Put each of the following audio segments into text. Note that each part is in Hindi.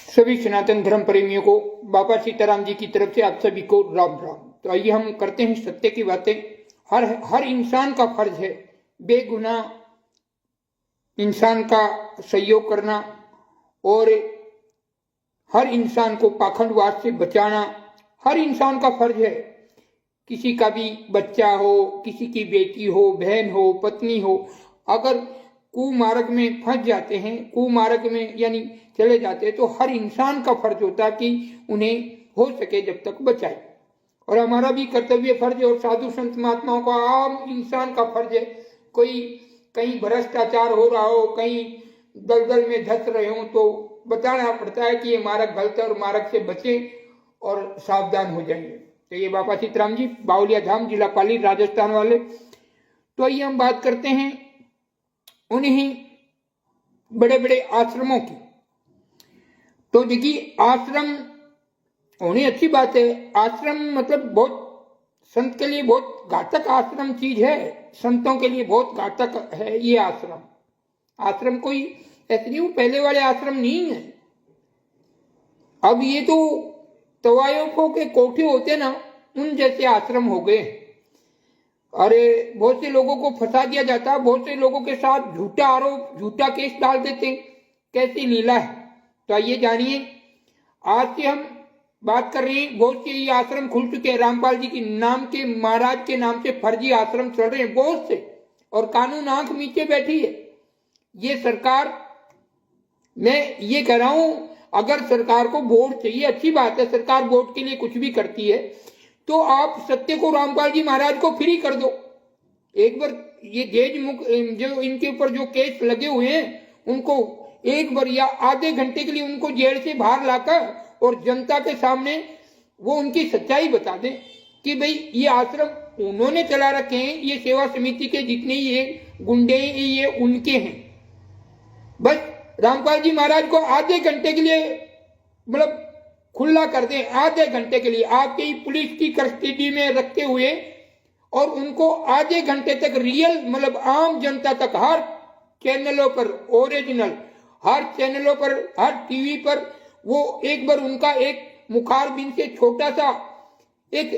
सभी सनातन धर्म प्रेमियों को बाबा सीताराम जी की तरफ से आप सभी को राम राम। तो आइए हम करते हैं सत्य की बातें। हर इंसान का फर्ज है बेगुनाह इंसान का सहयोग करना और हर इंसान को पाखंडवाद से बचाना हर इंसान का फर्ज है। किसी का भी बच्चा हो, किसी की बेटी हो, बहन हो, पत्नी हो, अगर कुमार्ग में फंस जाते हैं, कुमार्ग में यानी चले जाते हैं, तो हर इंसान का फर्ज होता है कि उन्हें हो सके जब तक बचाए। और हमारा भी कर्तव्य फर्ज है और साधु संत महात्माओं का आम इंसान का फर्ज है। कोई कहीं भ्रष्टाचार हो रहा हो, कहीं दलदल में धंस रहे हो, तो बताना पड़ता है कि ये मार्ग गलत है और मार्ग से बचे और सावधान हो जाएंगे। तो ये बाबा सीताराम जी, बावलिया धाम, जिला पाली, राजस्थान वाले। तो आइए हम बात करते हैं उन्हीं बड़े बड़े आश्रमों की। तो देखिए, आश्रम होनी अच्छी बात है। आश्रम मतलब बहुत संत के लिए बहुत घातक आश्रम चीज है, संतों के लिए बहुत घातक है ये आश्रम। आश्रम कोई ऐसे नहीं, वो पहले वाले आश्रम नहीं है। अब ये तो तवायफों के कोठे होते ना, उन जैसे आश्रम हो गए। अरे बहुत से लोगों को फंसा दिया जाता है, बहुत से लोगों के साथ झूठा आरोप, झूठा केस डाल देते। कैसी लीला है। तो आइए जानिए। आज से हम बात कर रहे हैं, बहुत से ये आश्रम खुल चुके हैं। रामपाल जी के नाम के, महाराज के नाम से फर्जी आश्रम चल रहे हैं बहुत से, और कानून आंख नीचे बैठी है। ये सरकार, मैं ये कह रहा हूं, अगर सरकार को वोट चाहिए, अच्छी बात है, सरकार वोट के लिए कुछ भी करती है, तो आप सत्य को, रामपाल जी महाराज को फ्री कर दो। एक बार ये देश मुख जो इनके ऊपर जो केस लगे हुए हैं, उनको एक बार या आधे घंटे के लिए उनको जेल से बाहर लाकर और जनता के सामने वो उनकी सच्चाई बता दें कि भाई ये आश्रम उन्होंने चला रखे हैं, ये सेवा समिति के जितने ये गुंडे ये उनके हैं। बस रामपाल जी महाराज को आधे घंटे के लिए मतलब खुला कर दें, आधे घंटे के लिए आपकी पुलिस की कस्टडी में रखते हुए, और उनको आधे घंटे तक रियल मतलब आम जनता तक, हर चैनलों पर, ओरिजिनल हर चैनलों पर, हर टीवी पर, वो एक बार उनका एक मुखारबिन से छोटा सा एक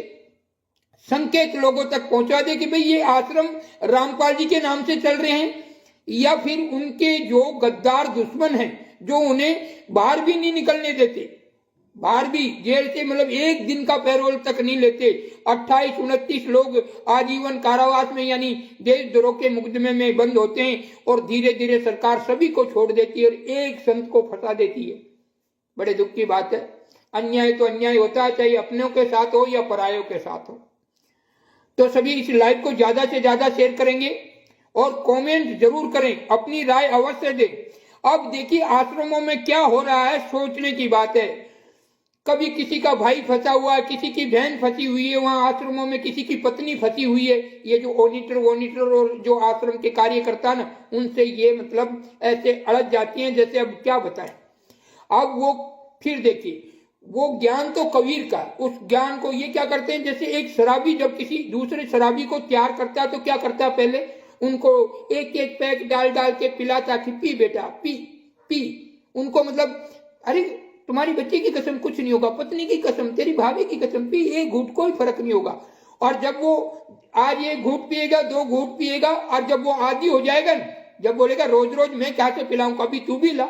संकेत लोगों तक पहुंचा दे कि भाई ये आश्रम रामपाल जी के नाम से चल रहे हैं, या फिर उनके जो गद्दार दुश्मन हैं, जो उन्हें बाहर भी नहीं निकलने देते, बाहर भी जेल से मतलब एक दिन का पैरोल तक नहीं लेते। 28-29 लोग आजीवन कारावास में यानी देशद्रोह के मुकदमे में बंद होते हैं, और धीरे धीरे सरकार सभी को छोड़ देती है और एक संत को फंसा देती है। बड़े दुख की बात है। अन्याय तो अन्याय होता है, चाहे अपनों के साथ हो या परायों के साथ हो। तो सभी इस लाइव को ज्यादा से ज्यादा शेयर करेंगे और कमेंट जरूर करें, अपनी राय अवश्य दें। अब देखिए आश्रमों में क्या हो रहा है, सोचने की बात है। कभी किसी का भाई फंसा हुआ है, किसी की बहन फंसी हुई है वहां आश्रमों में, किसी की पत्नी फंसी हुई है। ये जो ओनिटर और जो आश्रम के कार्यकर्ता ना, उनसे ये मतलब ऐसे अड़क जाती हैं जैसे अब क्या बताएं। अब वो फिर देखिए, वो ज्ञान तो कबीर का, उस ज्ञान को ये क्या करते हैं, जैसे एक शराबी जब किसी दूसरे शराबी को तैयार करता है तो क्या करता है, पहले उनको एक एक पैक डाल डाल के पिलाता कि पी बेटा पी पी। उनको मतलब अरे तुम्हारी बच्ची की कसम कुछ नहीं होगा, पत्नी की कसम, तेरी भाभी की कसम, पी, एक घूंट कोई फर्क नहीं होगा। और जब वो आज एक घूंट पिएगा, 2 घूंट पिएगा, और जब वो आदी हो जाएगा, जब बोलेगा रोज रोज मैं क्या से पिलाऊं, कभी तू भी ला,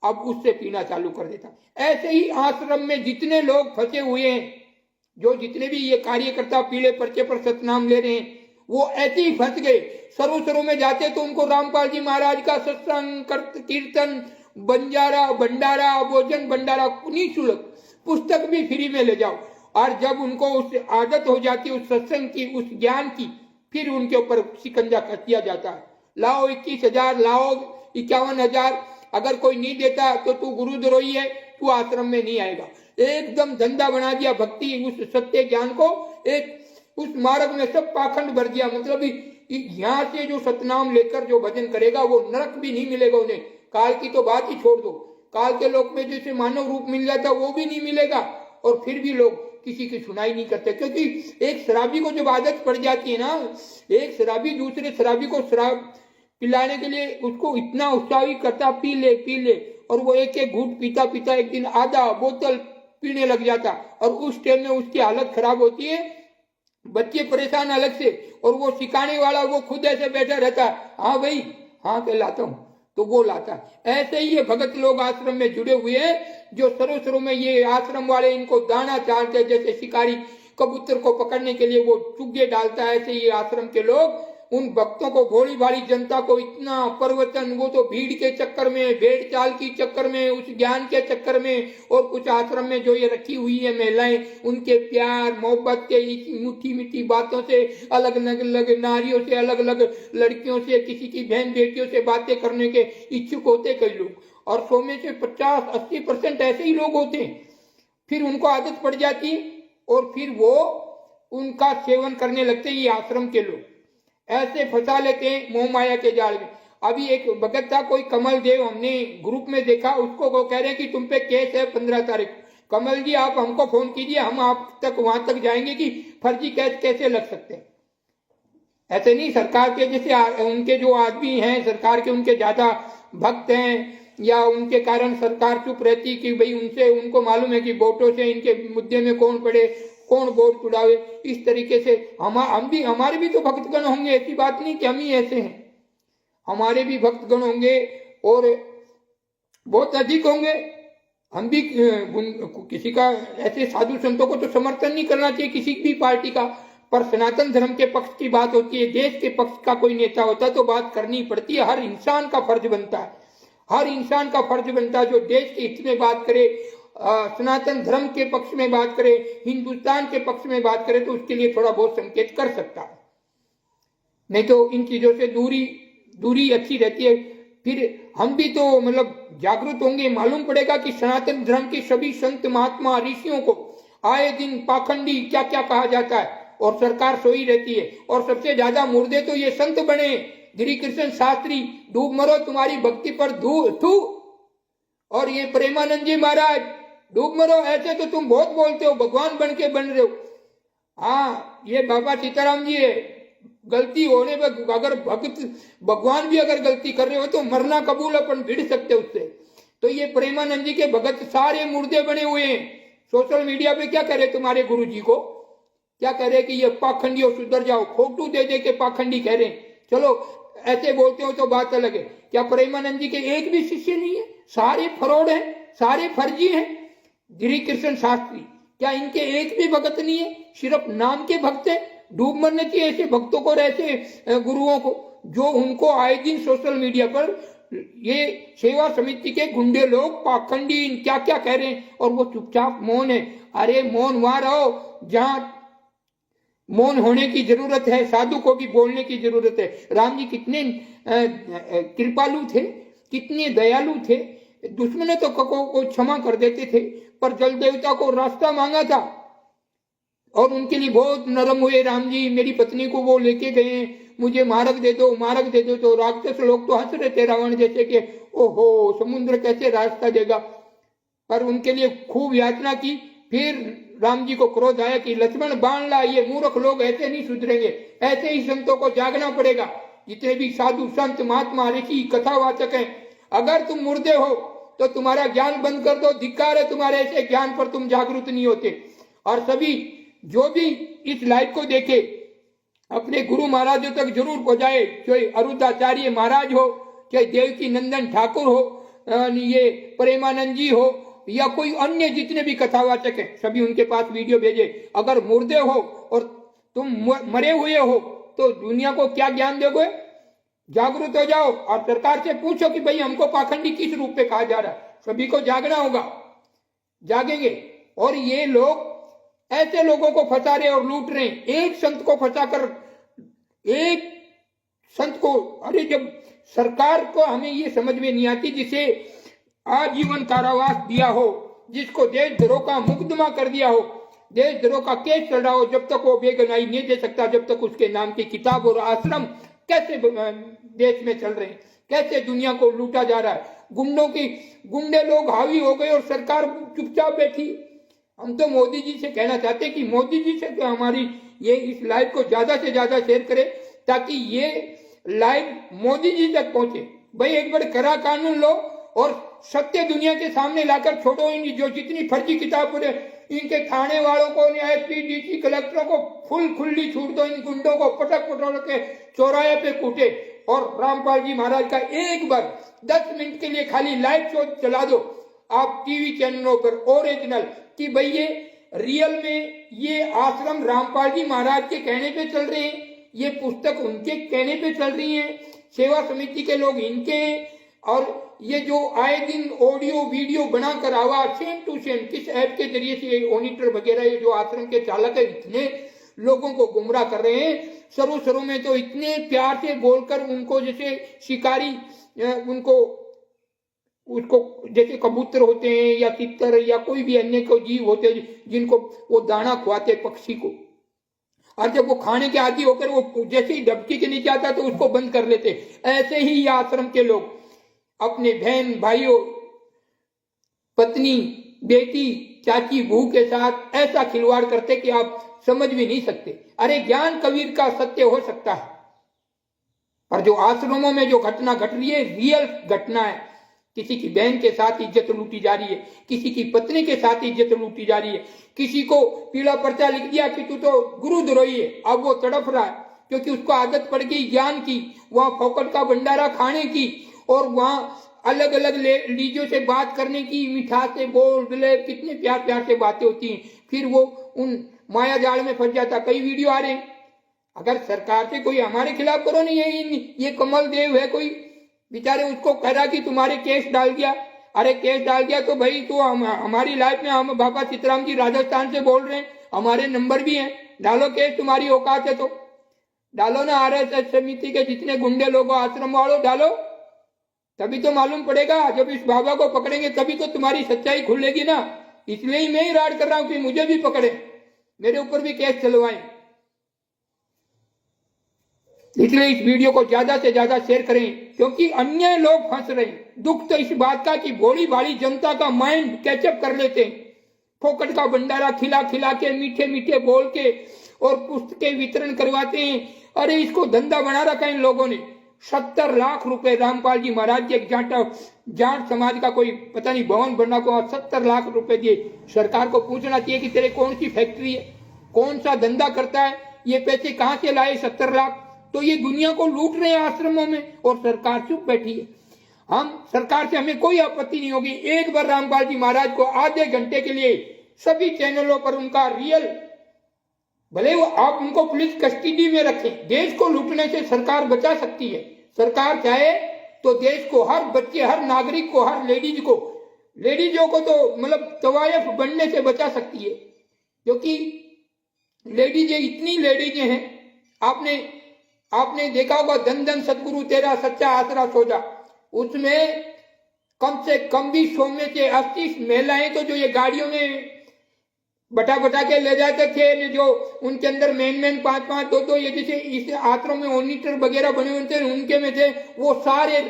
अब उससे पीना चालू कर देता। ऐसे ही आश्रम में जितने लोग फंसे हुए हैं, जो जितने भी ये कार्यकर्ता पीले पर्चे पर सतनाम ले रहे हैं, वो ऐसे ही फंस गए। सरों में जाते तो उनको रामपाल जी महाराज का सत्संग, कीर्तन, बंजारा, भंडारा, भोजन भंडारा निःशुल्क, पुस्तक भी फ्री में ले जाओ। और जब उनको उस आदत हो जाती है उस सत्संग की, उस ज्ञान की, फिर उनके ऊपर शिकंजा कस दिया जाता है। लाओ 21,000, लाओ 51,000, अगर कोई नहीं देता तो तू गुरुद्रोही है, तू आश्रम में नहीं आएगा। एकदम धंधा बना दिया भक्ति, उस सत्य ज्ञान को एक उस मार्ग में सब पाखंड भर दिया। मतलब यहाँ से जो सतनाम लेकर जो भजन करेगा वो नरक भी नहीं मिलेगा उन्हें। काल की तो बात ही छोड़ दो, काल के लोक में जैसे मानव रूप मिल जाता वो भी नहीं मिलेगा। और फिर भी लोग किसी की सुनाई नहीं करते, क्योंकि एक शराबी को जब आदत पड़ जाती है ना, एक शराबी दूसरे शराबी को शराब पिलाने के लिए उसको इतना उत्साहित करता, पी ले पी ले, और वो एक एक घूंट पीता पीता एक दिन आधा बोतल पीने लग जाता, और उस टाइम में उसकी हालत खराब होती है, बच्चे परेशान अलग से, और वो सिखाने वाला वो खुद ऐसे बैठा रहता है, हाँ भाई हाँ के लाता हूं, तो वो लाता है। ऐसे ही ये भगत लोग आश्रम में जुड़े हुए हैं, जो शुरू में ये आश्रम वाले इनको दाना चाहते हैं, जैसे शिकारी कबूतर को पकड़ने के लिए वो चुग्गे डालता है, ऐसे ये आश्रम के लोग उन भक्तों को, भोली भाली जनता को इतना प्रवचन, वो तो भीड़ के चक्कर में, भेड़ चाल की चक्कर में, उस ज्ञान के चक्कर में, और कुछ आश्रम में जो ये रखी हुई है महिलाएं, उनके प्यार मोहब्बत के मीठी मीठी बातों से, अलग अलग नारियों से, अलग अलग लड़कियों से, किसी की बहन बेटियों से बातें करने के इच्छुक होते कई लोग, और 100 में से 50-80% ऐसे ही लोग होते हैं। फिर उनको आदत पड़ जाती है और फिर वो उनका सेवन करने लगते हैं ये आश्रम के लोग, ऐसे फंसा लेते हैं मोह माया के जाल में। अभी एक भगत था कोई कमल देव, हमने ग्रुप में देखा, उसको वो कह रहे कि तुम पे केस है 15 तारीख। कमल जी आप हमको फोन कीजिए, हम आप तक वहां तक जाएंगे कि फर्जी केस कैसे लग सकते हैं। ऐसे नहीं, सरकार के जैसे उनके जो आदमी हैं सरकार के, उनके ज्यादा भक्त हैं, या उनके कारण सरकार चुप रहती कि भाई उनसे, उनको मालूम है कि वोटों से इनके मुद्दे में कौन पड़े, कौन वोट चुड़ावे, इस तरीके से हम भी, हमारे भी तो भक्तगण होंगे, ऐसी बात नहीं कि हम ही ऐसे हैं, हमारे भी भक्तगण होंगे और बहुत अधिक होंगे। हम भी किसी का, ऐसे साधु संतों को तो समर्थन नहीं करना चाहिए किसी भी पार्टी का, पर सनातन धर्म के पक्ष की बात होती है, देश के पक्ष का कोई नेता होता है तो बात करनी पड़ती है। हर इंसान का फर्ज बनता है, हर इंसान का फर्ज बनता है जो देश के हित में बात करे, सनातन धर्म के पक्ष में बात करे, हिंदुस्तान के पक्ष में बात करे, तो उसके लिए थोड़ा बहुत संकेत कर सकता है, नहीं तो इन चीजों से दूरी अच्छी रहती है। फिर हम भी तो मतलब जागरूक होंगे, मालूम पड़ेगा कि सनातन धर्म के सभी संत महात्मा ऋषियों को आए दिन पाखंडी क्या क्या कहा जाता है, और सरकार सोई रहती है, और सबसे ज्यादा मुर्दे तो ये संत बने, गिरी कृष्ण शास्त्री, डूब मरो तुम्हारी भक्ति पर धू, और ये प्रेमानंद जी महाराज, डूब मरो, ऐसे तो तुम बहुत बोलते हो, भगवान बन के बन रहे हो। हाँ, ये बाबा सीताराम जी है, गलती होने पर अगर भगवान भी अगर गलती कर रहे हो तो मरना कबूल, अपन भिड़ सकते उससे। तो ये प्रेमानंद जी के भगत सारे मुर्दे बने हुए हैं। सोशल मीडिया पे क्या करे, तुम्हारे गुरु जी को क्या करे कि ये पाखंडी हो, सुधर जाओ, फोटो दे के पाखंडी कह रहे हैं। चलो ऐसे बोलते हो तो बात अलग है, क्या प्रेमानंद जी के एक भी शिष्य नहीं है? सारे फ्रॉड हैं, सारे फर्जी हैं। गिरी कृष्ण शास्त्री, क्या इनके एक भी भगत नहीं है? सिर्फ नाम के भक्त है। डूब मरने चाहिए ऐसे भक्तों को, ऐसे गुरुओं को, जो उनको आए दिन सोशल मीडिया पर ये सेवा समिति के गुंडे लोग पाखंडी क्या क्या कह रहे हैं, और वो चुपचाप मौन है। अरे मौन वहां रहो जहां मौन होने की जरूरत है, साधु को भी बोलने की जरूरत है। राम जी कितने कृपालु थे, कितने दयालु थे, दुश्मनों तो को क्षमा कर देते थे, पर जल देवता को रास्ता मांगा था और उनके लिए बहुत नरम हुए। राम जी मेरी पत्नी को वो लेके गए, मुझे मार्ग दे दो, मार्ग दे दो, तो राक्षस लोग तो हंस रहे थे रावण जैसे कि ओहो समुद्र कैसे रास्ता देगा, पर उनके लिए खूब यातना की। फिर राम जी को क्रोध आया कि लक्ष्मण बाण ला, ये मूर्ख लोग ऐसे नहीं सुधरेंगे, ऐसे ही संतों को जागना पड़ेगा। जितने भी साधु संत महात्मा ऋषि कथावाचक हैं, अगर तुम मुर्दे हो तो तुम्हारा ज्ञान बंद कर दो, धिक्कार है तुम्हारे ऐसे ज्ञान पर, तुम जागरूक नहीं होते। और सभी जो भी इस लाइव को देखे अपने गुरु महाराजों तक जरूर पहुंचाए, चाहे अरुदाचार्य महाराज हो, चाहे देवकी नंदन ठाकुर हो, ये प्रेमानंद जी हो, या कोई अन्य जितने भी कथावाचक हैं, सभी उनके पास वीडियो भेजे। अगर मुर्दे हो और तुम मरे हुए हो तो दुनिया को क्या ज्ञान दोगे? जागरूक हो जाओ और सरकार से पूछो कि भाई हमको पाखंडी किस रूप में कहा जा रहा है। सभी को जागना होगा, जागेंगे। और ये लोग ऐसे लोगों को फंसा रहे और लूट रहे हैं। एक संत को फंसाकर, एक संत को, अरे जब सरकार को हमें ये समझ में नहीं आती, जिसे आजीवन कारावास दिया हो, जिसको देशद्रोह का मुकदमा कर दिया हो, देशद्रोह का केस चल रहा हो, जब तक वो बेगुनाही नहीं दे सकता, जब तक उसके नाम की किताब और आश्रम कैसे देश में चल रहे हैं, कैसे दुनिया को लूटा जा रहा है। गुंडे लोग हावी हो गए और सरकार चुपचाप बैठी। हम तो मोदी जी से कहना चाहते हैं कि मोदी जी से तो हमारी ये इस लाइव को ज्यादा से ज्यादा शेयर करें, ताकि ये लाइव मोदी जी तक पहुंचे। भाई एक बार कड़ा कानून लो और सत्य दुनिया के सामने लाकर छोड़ो। इन जो जितनी फर्जी किताब पढ़े इनके थाने वालों को, एसपी डीसी कलेक्टरों को फुल खुली छूट दो। इन गुंडों को पटक पटक के चौराहे पे कूटे और रामपाल जी महाराज का एक बार 10 मिनट के लिए खाली लाइव शो चला दो आप टीवी चैनलों पर ओरिजिनल, कि भाई ये रियल में ये आश्रम रामपाल जी महाराज के कहने पे चल रहे हैं, ये पुस्तक उनके कहने पे चल रही है, सेवा समिति के लोग इनके हैं, और ये जो आए दिन ऑडियो वीडियो बनाकर आवाज सेम टू सेम किस ऐप के जरिए से ऑनिटर वगैरह ये जो आश्रम के चालक है इतने लोगों को गुमराह कर रहे हैं। शुरू में तो इतने प्यार से बोलकर उनको जैसे शिकारी उनको उसको जैसे कबूतर होते हैं या तितर या कोई भी अन्य को जीव होते हैं जिनको वो दाना खुआते पक्षी को, और जब वो खाने के आदि होकर वो जैसे ही डबकी के नीचे आता तो उसको बंद कर लेते। ऐसे ही ये आश्रम के लोग अपने बहन भाइयों, पत्नी, बेटी, चाची, बहू के साथ ऐसा खिलवाड़ करते कि आप समझ भी नहीं सकते। अरे ज्ञान कबीर का सत्य हो सकता है, पर जो आश्रमों में जो घटना घट रही है रियल घटना है। किसी की बहन के साथ इज्जत लूटी जा रही है, किसी की पत्नी के साथ इज्जत लूटी जा रही है, किसी को पीला पर्चा लिख दिया कि तू तो गुरुद्रोही है, अब वो तड़प रहा है क्योंकि उसको आदत पड़ गई ज्ञान की, वहां फोकट का भंडारा खाने की और वहां अलग अलग लीजों से बात करने की, मिठास से बोल बिले कितने प्यार प्यार से बातें होती हैं, फिर वो उन माया जाल में फंस जाता। कई वीडियो आ रहे हैं, अगर सरकार से कोई हमारे खिलाफ करो नहीं है, ये कमल देव है कोई बेचारे उसको कह रहा कि तुम्हारे केस डाल दिया। अरे केस डाल दिया तो भाई तो हमारी लाइफ में हम बाबा सीताराम जी राजस्थान से बोल रहे हैं, हमारे नंबर भी हैं, डालो केस, तुम्हारी औकात है तो डालो ना। आरएसएस समिति के जितने गुंडे लोगों आश्रम वालों डालो, तभी तो मालूम पड़ेगा। जब इस बाबा को पकड़ेंगे तभी तो तुम्हारी सच्चाई खुलेगी ना। इसलिए ही मैं ही राड कर रहा हूं कि मुझे भी पकड़े, मेरे ऊपर भी केस चलवाएं। इसलिए इस वीडियो को ज्यादा से ज्यादा शेयर करें क्योंकि अन्य लोग फंस रहे हैं। दुख तो इस बात का कि भोली भाली जनता का माइंड कैचअप कर लेते हैं, फोकट का भंडारा खिला खिला के मीठे मीठे बोल के और पुस्तकें वितरण करवाते हैं। अरे इसको धंधा बना रखा है इन लोगों ने। 70 लाख रुपए रामपाल जी महाराज के जाट समाज का कोई पता नहीं भवन बनना को 70 लाख रुपए दिए। सरकार को पूछना चाहिए कि तेरे कौन सी फैक्ट्री है, कौन सा धंधा करता है, ये पैसे कहां से लाए 70 लाख। तो ये दुनिया को लूट रहे हैं आश्रमों में और सरकार चुप बैठी है। हम सरकार से हमें कोई आपत्ति नहीं होगी, एक बार रामपाल जी महाराज को आधे घंटे के लिए सभी चैनलों पर उनका रियल, भले वो आप उनको पुलिस कस्टडी में रखें, देश को लूटने से सरकार बचा सकती है। सरकार चाहे तो देश को, हर बच्चे, हर नागरिक को, हर लेडीजों को तो मतलब तवायफ बनने से बचा सकती है, क्योंकि लेडीजें इतनी लेडीजें हैं। आपने देखा होगा धन धन सतगुरु तेरा सच्चा आसरा सोजा, उसमें कम से कम भी 100 में से 80 महिलाएं तो जो ये गाड़ियों में बटा के ले जाते थे, जो उनके अंदर मेन 5-5 2 ये जैसे इस आश्रम में ऑनिटर वगैरह बने हुए थे, उनके में थे वो सारे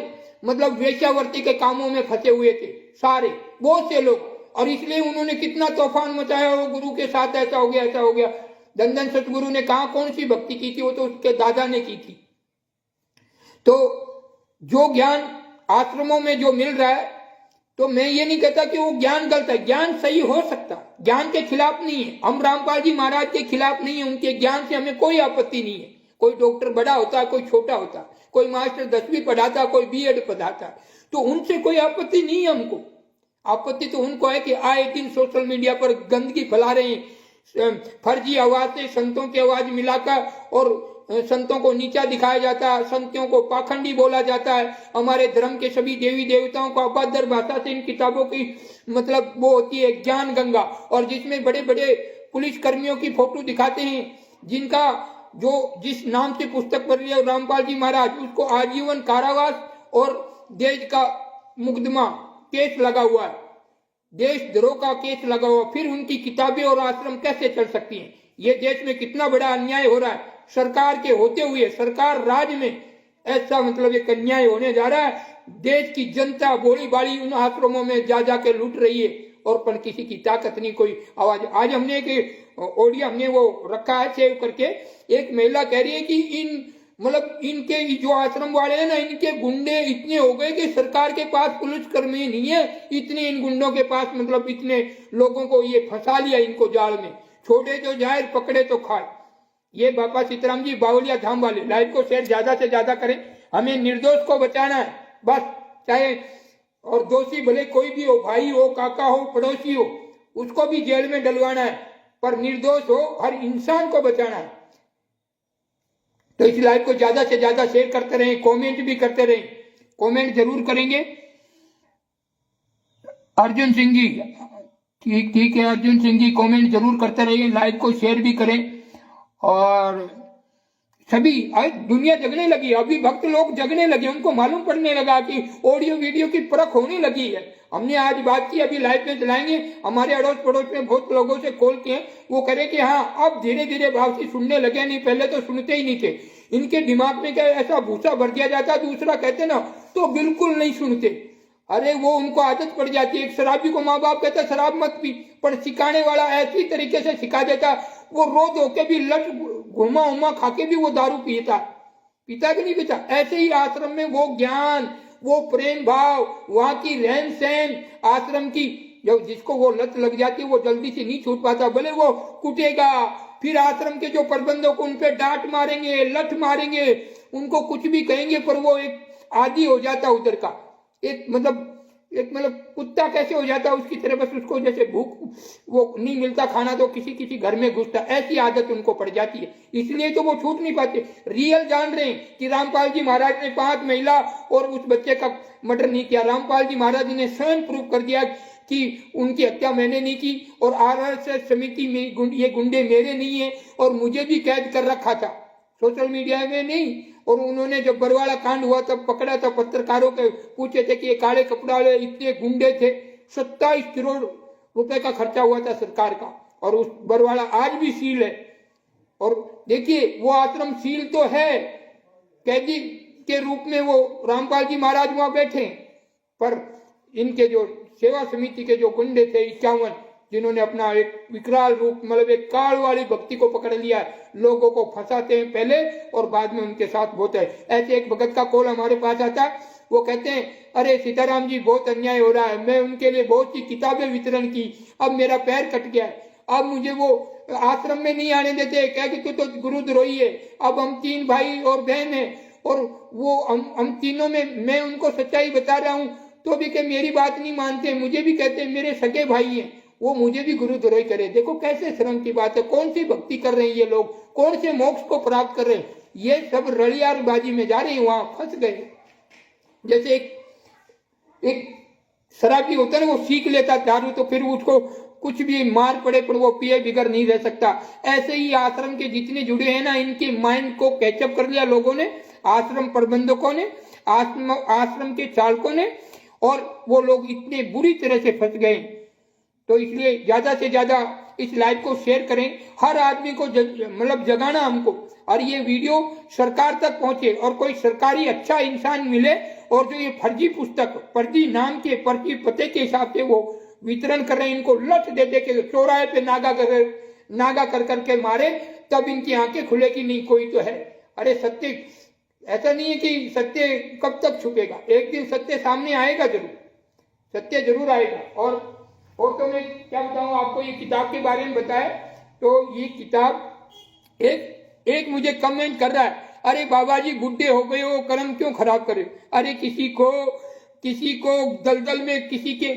मतलब वेश्यावर्ती के कामों में फंसे हुए थे सारे, बहुत से लोग। और इसलिए उन्होंने कितना तूफान मचाया, वो गुरु के साथ ऐसा हो गया। धन सतगुरु ने कहा कौन सी भक्ति की थी, वो तो उसके दादा ने की थी। तो जो ज्ञान आश्रमों में जो मिल रहा है, तो मैं ये नहीं कहता कि वो ज्ञान गलत है, ज्ञान सही हो सकता, ज्ञान के खिलाफ नहीं है। हम रामपाल जी महाराज के खिलाफ नहीं है, उनके ज्ञान से हमें कोई आपत्ति नहीं है। कोई डॉक्टर बड़ा होता है, कोई छोटा होता है, कोई मास्टर 10वीं पढ़ाता, कोई बीएड पढ़ाता, तो उनसे कोई आपत्ति नहीं है हमको। आपत्ति तो उनको है कि आए दिन सोशल मीडिया पर गंदगी फैला रहे हैं, फर्जी आवाज से संतों की आवाज मिलाकर और संतों को नीचा दिखाया जाता है, संतों को पाखंडी बोला जाता है। हमारे धर्म के सभी देवी देवताओं को अभद्र भाषा से इन किताबों की मतलब वो होती है ज्ञान गंगा, और जिसमें बड़े बड़े पुलिस कर्मियों की फोटो दिखाते हैं, जिनका जो जिस नाम से पुस्तक पढ़ रही है रामपाल जी महाराज, उसको आजीवन कारावास और देश का मुकदमा केस लगा हुआ है, देशद्रोह का केस लगा हुआ। फिर उनकी किताबें और आश्रम कैसे चल सकती हैं? ये देश में कितना बड़ा अन्याय हो रहा है सरकार के होते हुए, सरकार राज में ऐसा मतलब एक अन्याय होने जा रहा है। देश की जनता बोली बाली उन आश्रमों में जा के लूट रही है और पर किसी की ताकत नहीं, कोई आवाज। आज हमने एक ऑडियो हमने वो रखा है सेव करके, एक महिला कह रही है कि इन मतलब इनके जो आश्रम वाले हैं ना, इनके गुंडे इतने हो गए कि सरकार के पास पुलिसकर्मी नहीं है, इतने इन गुंडों के पास, मतलब इतने लोगों को ये फंसा लिया इनको जाल में, छोड़े तो जाए पकड़े तो खाए। ये बाबा सीताराम जी बावलिया धाम वाले। लाइव को शेयर ज्यादा से ज्यादा करें, हमें निर्दोष को बचाना है बस, चाहे और दोषी भले कोई भी हो, भाई हो, काका हो, पड़ोसी हो, उसको भी जेल में डलवाना है, पर निर्दोष हो हर इंसान को बचाना है। तो इस लाइव को ज्यादा से ज्यादा शेयर करते रहें, कमेंट भी करते रहें, कमेंट जरूर करेंगे। अर्जुन सिंह जी, ठीक है अर्जुन सिंह जी, कमेंट जरूर करते रहिए, लाइव को शेयर भी करें। और सभी आज दुनिया जगने लगी, अभी भक्त लोग जगने लगे, उनको मालूम पड़ने लगा कि ऑडियो वीडियो की परख होने लगी है। हमने आज बात की, अभी लाइव में चलाएंगे, हमारे अड़ोस पड़ोस में बहुत लोगों से कॉल किए, वो कह रहे कि हाँ अब धीरे धीरे भाव से सुनने लगे, नहीं पहले तो सुनते ही नहीं थे, इनके दिमाग में क्या ऐसा भूसा भर दिया जाता, दूसरा कहते ना तो बिल्कुल नहीं सुनते। अरे वो उनको आदत पड़ जाती है। एक शराबी को माँ बाप कहता शराब मत पी, पर सिखाने वाला ऐसी तरीके से सिखा देता, वो रोज होके भी लट घुमा उमा खाके भी वो दारू पीता कि नहीं पीता। ऐसे ही आश्रम में वो ज्ञान, वो प्रेम भाव, वहां की रहन सहन, आश्रम की जब जिसको वो लत लग जाती है वो जल्दी से नहीं छूट पाता, भले वो कुटेगा, फिर आश्रम के जो प्रबंधक उन पे डांट मारेंगे, लठ मारेंगे, उनको कुछ भी कहेंगे, पर वो एक आदी हो जाता उधर का, एक मतलब कुत्ता कैसे हो जाता है उसकी तरह, बस उसको जैसे भूख वो नहीं मिलता खाना तो किसी घर में घुसता, ऐसी आदत उनको पड़ जाती है, इसलिए तो वो छूट नहीं पाते। रियल जान रहे हैं कि रामपाल जी महाराज ने 5 महिला और उस बच्चे का मर्डर नहीं किया। रामपाल जी महाराज ने स्वयं प्रूव कर दिया कि उनकी हत्या मैंने नहीं की, और RSS समिति में ये गुंडे मेरे नहीं है, और मुझे भी कैद कर रखा था, सोशल मीडिया में नहीं। और उन्होंने जब बरवाड़ा कांड हुआ तब पकड़ा था, पत्रकारों के पूछे थे कि ये काले कपड़ा वाले इतने गुंडे थे, 27 करोड़ रुपए का खर्चा हुआ था सरकार का, और उस बरवाड़ा आज भी सील है। और देखिए वो आश्रम सील तो है, कैदी के रूप में वो रामपाल जी महाराज वहां बैठे, पर इनके जो सेवा समिति के जो गुंडे थे 51, जिन्होंने अपना एक विकराल रूप, मतलब एक काल वाली भक्ति को पकड़ लिया, लोगों को फंसाते हैं पहले और बाद में उनके साथ होता है। ऐसे एक भगत का कॉल हमारे पास आता है, वो कहते हैं अरे सीताराम जी बहुत अन्याय हो रहा है, मैं उनके लिए बहुत सी किताबें वितरण की, अब मेरा पैर कट गया है, अब मुझे वो आश्रम में नहीं आने देते, क्या कि तू तो गुरुद्रोही है, अब हम 3 भाई और बहन है, और वो हम तीनों में मैं उनको सच्चाई बता रहा हूँ तो भी कि मेरी बात नहीं मानते, मुझे भी कहते हैं मेरे सगे भाई हैं, वो मुझे भी गुरुद्रोही करे। देखो कैसे शर्म की बात है, कौन सी भक्ति कर रहे हैं ये लोग, कौन से मोक्ष को प्राप्त कर रहे हैं, ये सब रलियारबाजी में जा रहे हैं, वहां फंस गए। जैसे एक शराबी होता है ना, वो सीख लेता दारू तो फिर उसको कुछ भी मार पड़े पर वो पिए बिगर नहीं रह सकता। ऐसे ही आश्रम के जितने जुड़े हैं ना, इनके माइंड को कैचअप कर लिया लोगों ने, आश्रम प्रबंधकों ने, आश्रम के चालकों ने, और वो लोग इतने बुरी तरह से फंस गए। तो इसलिए ज्यादा से ज्यादा इस लाइव को शेयर करें, हर आदमी को मतलब जगाना हमको, और ये वीडियो सरकार तक पहुंचे, और कोई सरकारी अच्छा इंसान मिले, और जो ये फर्जी पुस्तक, फर्जी नाम के, फर्जी पते के हिसाब से वो वितरण कर रहे हैं, इनको लठ दे दे के चौराहे पे नागा कर करके मारे, तब इनकी आंखें खुलेगी, नहीं कोई तो है। अरे सत्य ऐसा नहीं है कि सत्य कब तक छुपेगा, एक दिन सत्य सामने आएगा, जरूर सत्य जरूर आएगा। और तो मैं क्या बताऊं आपको, ये किताब के बारे में बताया, तो ये किताब एक मुझे कमेंट कर रहा है, अरे बाबा जी बुढ़े हो गए हो, कर्म क्यों खराब करे। अरे किसी को दलदल में, किसी के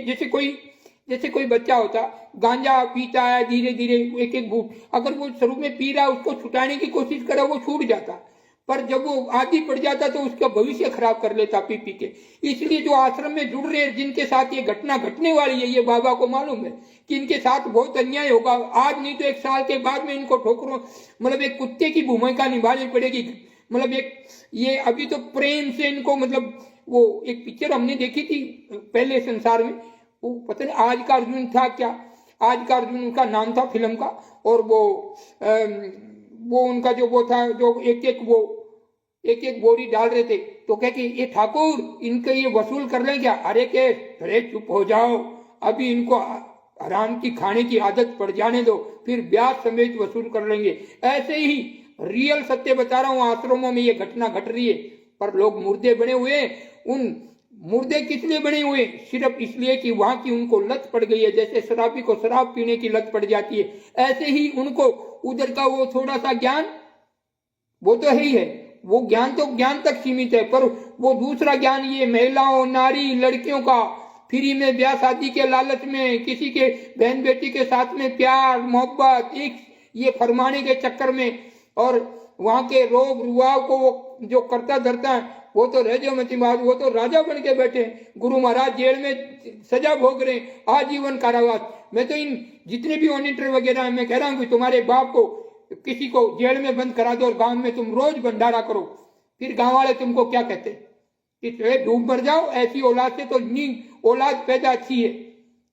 जैसे कोई बच्चा होता, गांजा पीता है, धीरे धीरे एक एक घूंट, अगर वो शुरू में पी रहा, उसको छुटाने की कोशिश करे, वो छूट जाता, पर जब वो आदी पड़ जाता तो उसका भविष्य खराब कर लेता पी पी के। इसलिए जो आश्रम में जुड़ रहे हैं, जिनके साथ ये घटना घटने वाली है, ये बाबा को मालूम है कि इनके साथ बहुत अन्याय होगा, आज नहीं तो 1 साल के बाद में इनको ठोकरों, मतलब एक कुत्ते की भूमिका निभानी पड़ेगी। मतलब एक ये अभी तो प्रेम से इनको, मतलब वो एक पिक्चर हमने देखी थी पहले संसार में, वो पता नहीं आज का अर्जुन था क्या, आज का अर्जुन उनका नाम था फिल्म का, और वो उनका जो वो था, जो एक एक बोरी डाल रहे थे, तो कह के ये ठाकुर इनके ये वसूल कर लें क्या। अरे के अरे चुप हो जाओ, अभी इनको हराम की खाने की आदत पड़ जाने दो, फिर ब्याज समेत वसूल कर लेंगे। ऐसे ही रियल सत्य बता रहा हूं, आश्रमों में ये घटना घट रही है। पर लोग मुर्दे बने हुए हैं। उन मुर्दे किस लिए बने हुए? सिर्फ इसलिए कि वहां की उनको लत पड़ गई है। जैसे शराबी को शराब पीने की लत पड़ जाती है, ऐसे ही उनको उधर का वो थोड़ा सा ज्ञान, वो तो है ही है, वो ज्ञान तो ज्ञान तक सीमित है, पर वो दूसरा ज्ञान, ये महिलाओं, नारी, लड़कियों का फ्री में ब्याह शादी के लालच में, किसी के बहन बेटी के साथ में प्यार मोहब्बत, एक ये फरमाने के चक्कर में, और वहां के रोग रुआव को वो जो करता धरता है, वो तो रह जाओ मती बात, वो तो राजा बन के बैठे। गुरु महाराज जेल में सजा भोग रहे, आजीवन कारावास। मैं तो इन जितने भी ऑडिटर वगैरह हैं, मैं कह रहा हूं कि तुम्हारे बाप को किसी को जेल में बंद करा दो और गांव में तुम रोज भंडारा करो, फिर गांव वाले तुमको क्या कहते? कि डूब मर जाओ। ऐसी औलाद से तो नींद औलाद पैदा अच्छी है,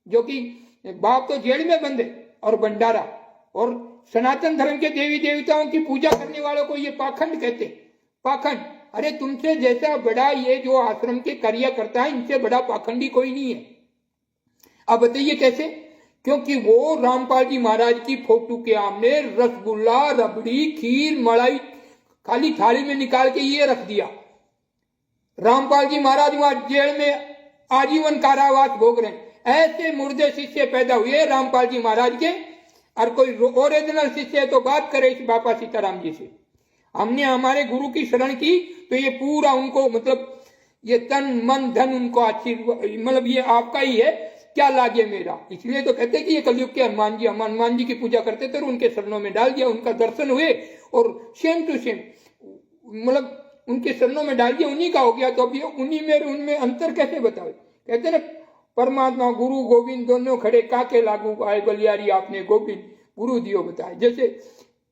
जो कि बाप तो जेल में बंद है और भंडारा। और सनातन धर्म के देवी देवताओं की पूजा करने वालों को ये पाखंड कहते। पाखंड, अरे तुमसे जैसा बड़ा ये जो आश्रम के कार्य करता है, इनसे बड़ा पाखंडी कोई नहीं है। अब बताइए कैसे? क्योंकि वो रामपाल जी महाराज की फोटो के सामने रसगुल्ला, रबड़ी, खीर, मलाई खाली थाली में निकाल के ये रख दिया। रामपाल जी महाराज वहां जेल में आजीवन कारावास भोग रहे हैं। ऐसे मुर्दे शिष्य पैदा हुए रामपाल जी महाराज के। और कोई ओरिजिनल शिष्य है तो बात करे इस बाबा सीताराम जी से। हमने हमारे गुरु की शरण की तो ये पूरा उनको, मतलब ये तन मन धन उनको आशीर्वाद, मतलब ये आपका ही है, क्या लागे मेरा। इसलिए तो कहते कि ये कलयुग के हनुमान जी, हम हनुमान जी की पूजा करते थे और उनके शरणों में डाल दिया, उनका दर्शन हुए और सेम टू सेम, मतलब उनके शरणों में डाल दिया, उन्हीं का हो गया। तो अब ये उन्हीं में उनमें अंतर कैसे बताओ? कहते ना, परमात्मा गुरु गोविंद दोनों खड़े, काके लागू आए बलियारी आपने गोविंद गुरु दियो बताए। जैसे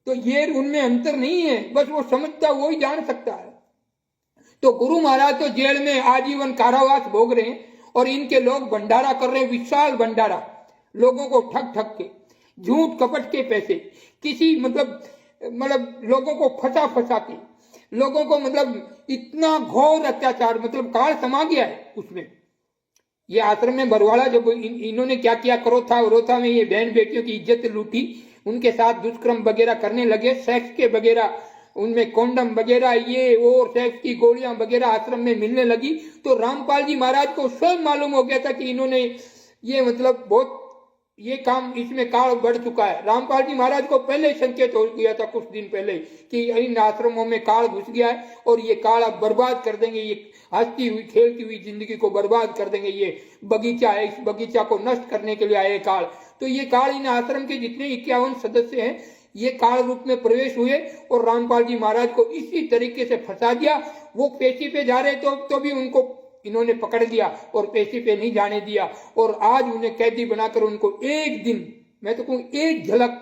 तो ये उनमें अंतर नहीं है, बस वो समझता वो ही जान सकता है। तो गुरु महाराज तो जेल में आजीवन कारावास भोग रहे हैं और इनके लोग भंडारा कर रहे हैं, विशाल भंडारा, लोगों को ठग ठग के, झूठ कपट के पैसे, किसी मतलब लोगों को फंसा फंसा के, लोगों को मतलब इतना घोर अत्याचार, मतलब काल समा गया है उसमें। ये आश्रम में बरवाड़ा जब इन्होंने क्या किया, करोथा में ये बहन बेटियों की इज्जत लूटी, उनके साथ दुष्कर्म वगैरह करने लगे, सेक्स के वगैरह, उनमें कॉन्डम वगैरह ये और सेक्स की गोलियां वगैरह आश्रम में मिलने लगी। तो रामपाल जी महाराज को स्वयं मालूम हो गया था कि इन्होंने ये मतलब बहुत ये काम, इसमें काल बढ़ चुका है। रामपाल जी महाराज को पहले संकेत हो गया था कुछ दिन पहले कि इन आश्रमों में काल घुस गया है और ये काल अब बर्बाद कर देंगे, ये हंसती हुई खेलती हुई जिंदगी को बर्बाद कर देंगे। ये बगीचा है, इस बगीचा को नष्ट करने के लिए आए काल। तो ये काल इन आश्रम के जितने 51 सदस्य हैं, ये काल रूप में प्रवेश हुए और रामपाल जी महाराज को इसी तरीके से फंसा दिया। वो पेशी पे जा रहे तो भी उनको इन्होंने पकड़ लिया और पेशी पे नहीं जाने दिया। और आज उन्हें कैदी बनाकर उनको एक दिन, मैं तो कहूँ एक झलक,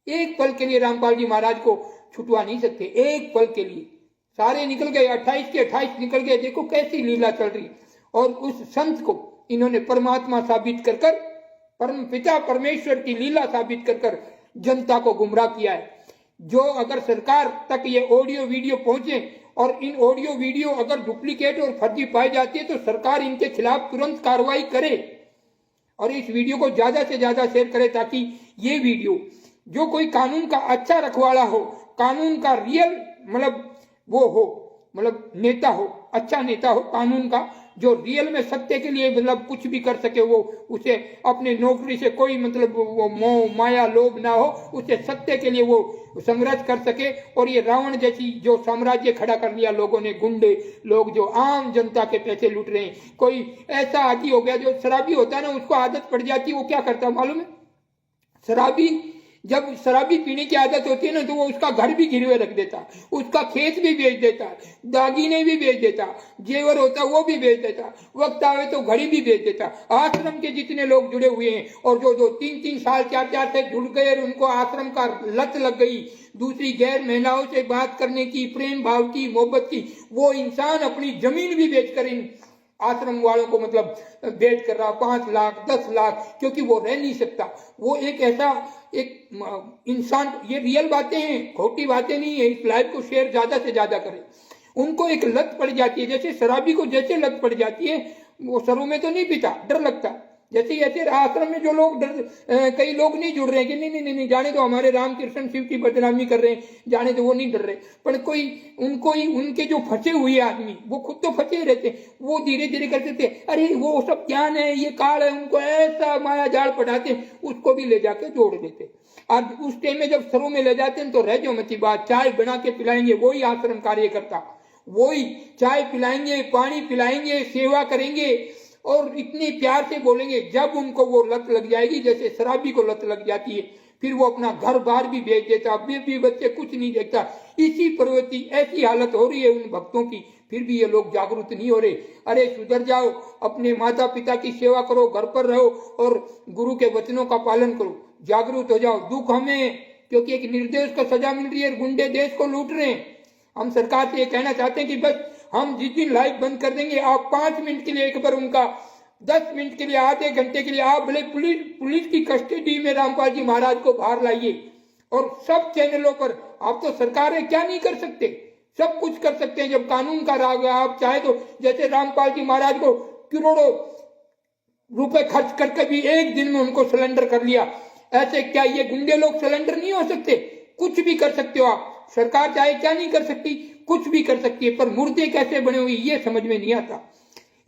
एक पल के लिए रामपाल जी महाराज को छुटवा नहीं सकते। एक पल के लिए सारे निकल गए, 28 के 28 निकल गए। देखो कैसी लीला चल रही। और उस संत को इन्होंने परमात्मा साबित कर कर, परम पिता परमेश्वर की लीला साबित कर कर जनता को गुमराह किया है। जो अगर सरकार तक ये ऑडियो वीडियो पहुंचे और इन ऑडियो वीडियो अगर डुप्लीकेट और फर्जी पाई जाती है तो सरकार इनके खिलाफ तुरंत कार्रवाई करे और इस वीडियो को ज्यादा से ज्यादा शेयर करे, ताकि ये वीडियो जो कोई कानून का अच्छा रखवाला हो, कानून का रियल मतलब वो हो, मतलब नेता हो, अच्छा नेता हो कानून का, जो रियल में सत्य के लिए मतलब कुछ भी कर सके, वो उसे अपने नौकरी से कोई मतलब वो मोह माया लोभ ना हो, उसे सत्य के लिए वो संघर्ष कर सके। और ये रावण जैसी जो साम्राज्य खड़ा कर लिया लोगों ने, गुंडे लोग जो आम जनता के पैसे लूट रहे हैं। कोई ऐसा आदि हो गया जो शराबी होता है ना, उसको आदत पड़ जाती है, वो क्या करता है मालूम है? शराबी जब शराबी पीने की आदत होती है ना, तो वो उसका घर भी गिरवे रख देता, उसका खेत भी बेच देता, दागिने भी बेच देता, जेवर होता वो भी बेच देता, वक्त आवे तो घड़ी भी बेच देता। आश्रम के जितने लोग जुड़े हुए हैं और जो 3-3 साल 4-4 से जुड़ गए और उनको आश्रम का लत लग गई, दूसरी गैर महिलाओं से बात करने की, प्रेम भाव की, मोहब्बत की, वो इंसान अपनी जमीन भी बेचकर इन आश्रम वालों को मतलब बेच कर रहा, 5 लाख 10 लाख, क्योंकि वो रह नहीं सकता। वो एक ऐसा एक इंसान, ये रियल बातें हैं, खोटी बातें नहीं है। इस लाइव को शेयर ज्यादा से ज्यादा करें। उनको एक लत पड़ जाती है, जैसे शराबी को जैसे लत पड़ जाती है, वो शुरू में तो नहीं पीता, डर लगता, जैसे ऐसे आश्रम में जो लोग कई लोग नहीं जुड़ रहे हैं कि नहीं जाने तो हमारे रामकृष्ण शिव की बदनामी कर रहे हैं, जाने तो वो नहीं डर रहे, पर कोई उनको ही उनके जो फंसे हुए आदमी वो खुद तो फंसे रहते, वो धीरे धीरे करते थे, अरे वो सब ज्ञान है, ये काल है, उनको ऐसा माया जाल पढ़ाते, उसको भी ले जाके जोड़ देते। और उस टाइम में जब सरों में ले जाते हैं तो रह जो मची बात, चाय बना के पिलाएंगे वही आश्रम कार्यकर्ता, वही चाय पिलाएंगे, पानी पिलाएंगे, सेवा करेंगे और इतने प्यार से बोलेंगे। जब उनको वो लत लग जाएगी, जैसे शराबी को लत लग जाती है, फिर वो अपना घर बार भी बेच देता, अभी भी बच्चे कुछ नहीं देखता। इसी प्रवृत्ति, ऐसी हालत हो रही है उन भक्तों की, फिर भी ये लोग जागरूक नहीं हो रहे। अरे सुधर जाओ, अपने माता पिता की सेवा करो, घर पर रहो और गुरु के वचनों का पालन करो, जागरूक हो जाओ। दुख हमें, क्योंकि एक निर्दोष को सजा मिल रही है, गुंडे देश को लूट रहे हैं। हम सरकार से ये कहना चाहते हैं कि बस हम जिस दिन लाइव बंद कर देंगे, आप 5 मिनट के लिए एक बार उनका, 10 मिनट के लिए, आधे घंटे के लिए आप भले पुलिस की कस्टडी में रामपाल जी महाराज को बाहर लाइए और सब चैनलों पर। आप तो सरकार है, क्या नहीं कर सकते, सब कुछ कर सकते हैं जब कानून का राग है। आप चाहे तो जैसे रामपाल जी महाराज को करोड़ों रुपए खर्च करके भी एक दिन में उनको सिलेंडर कर लिया, ऐसे क्या ये गुंडे लोग सिलेंडर नहीं हो सकते? कुछ भी कर सकते हो आप, सरकार चाहे क्या नहीं कर सकती, कुछ भी कर सकती है, पर मुर्दे कैसे बने हुए ये समझ में नहीं आता।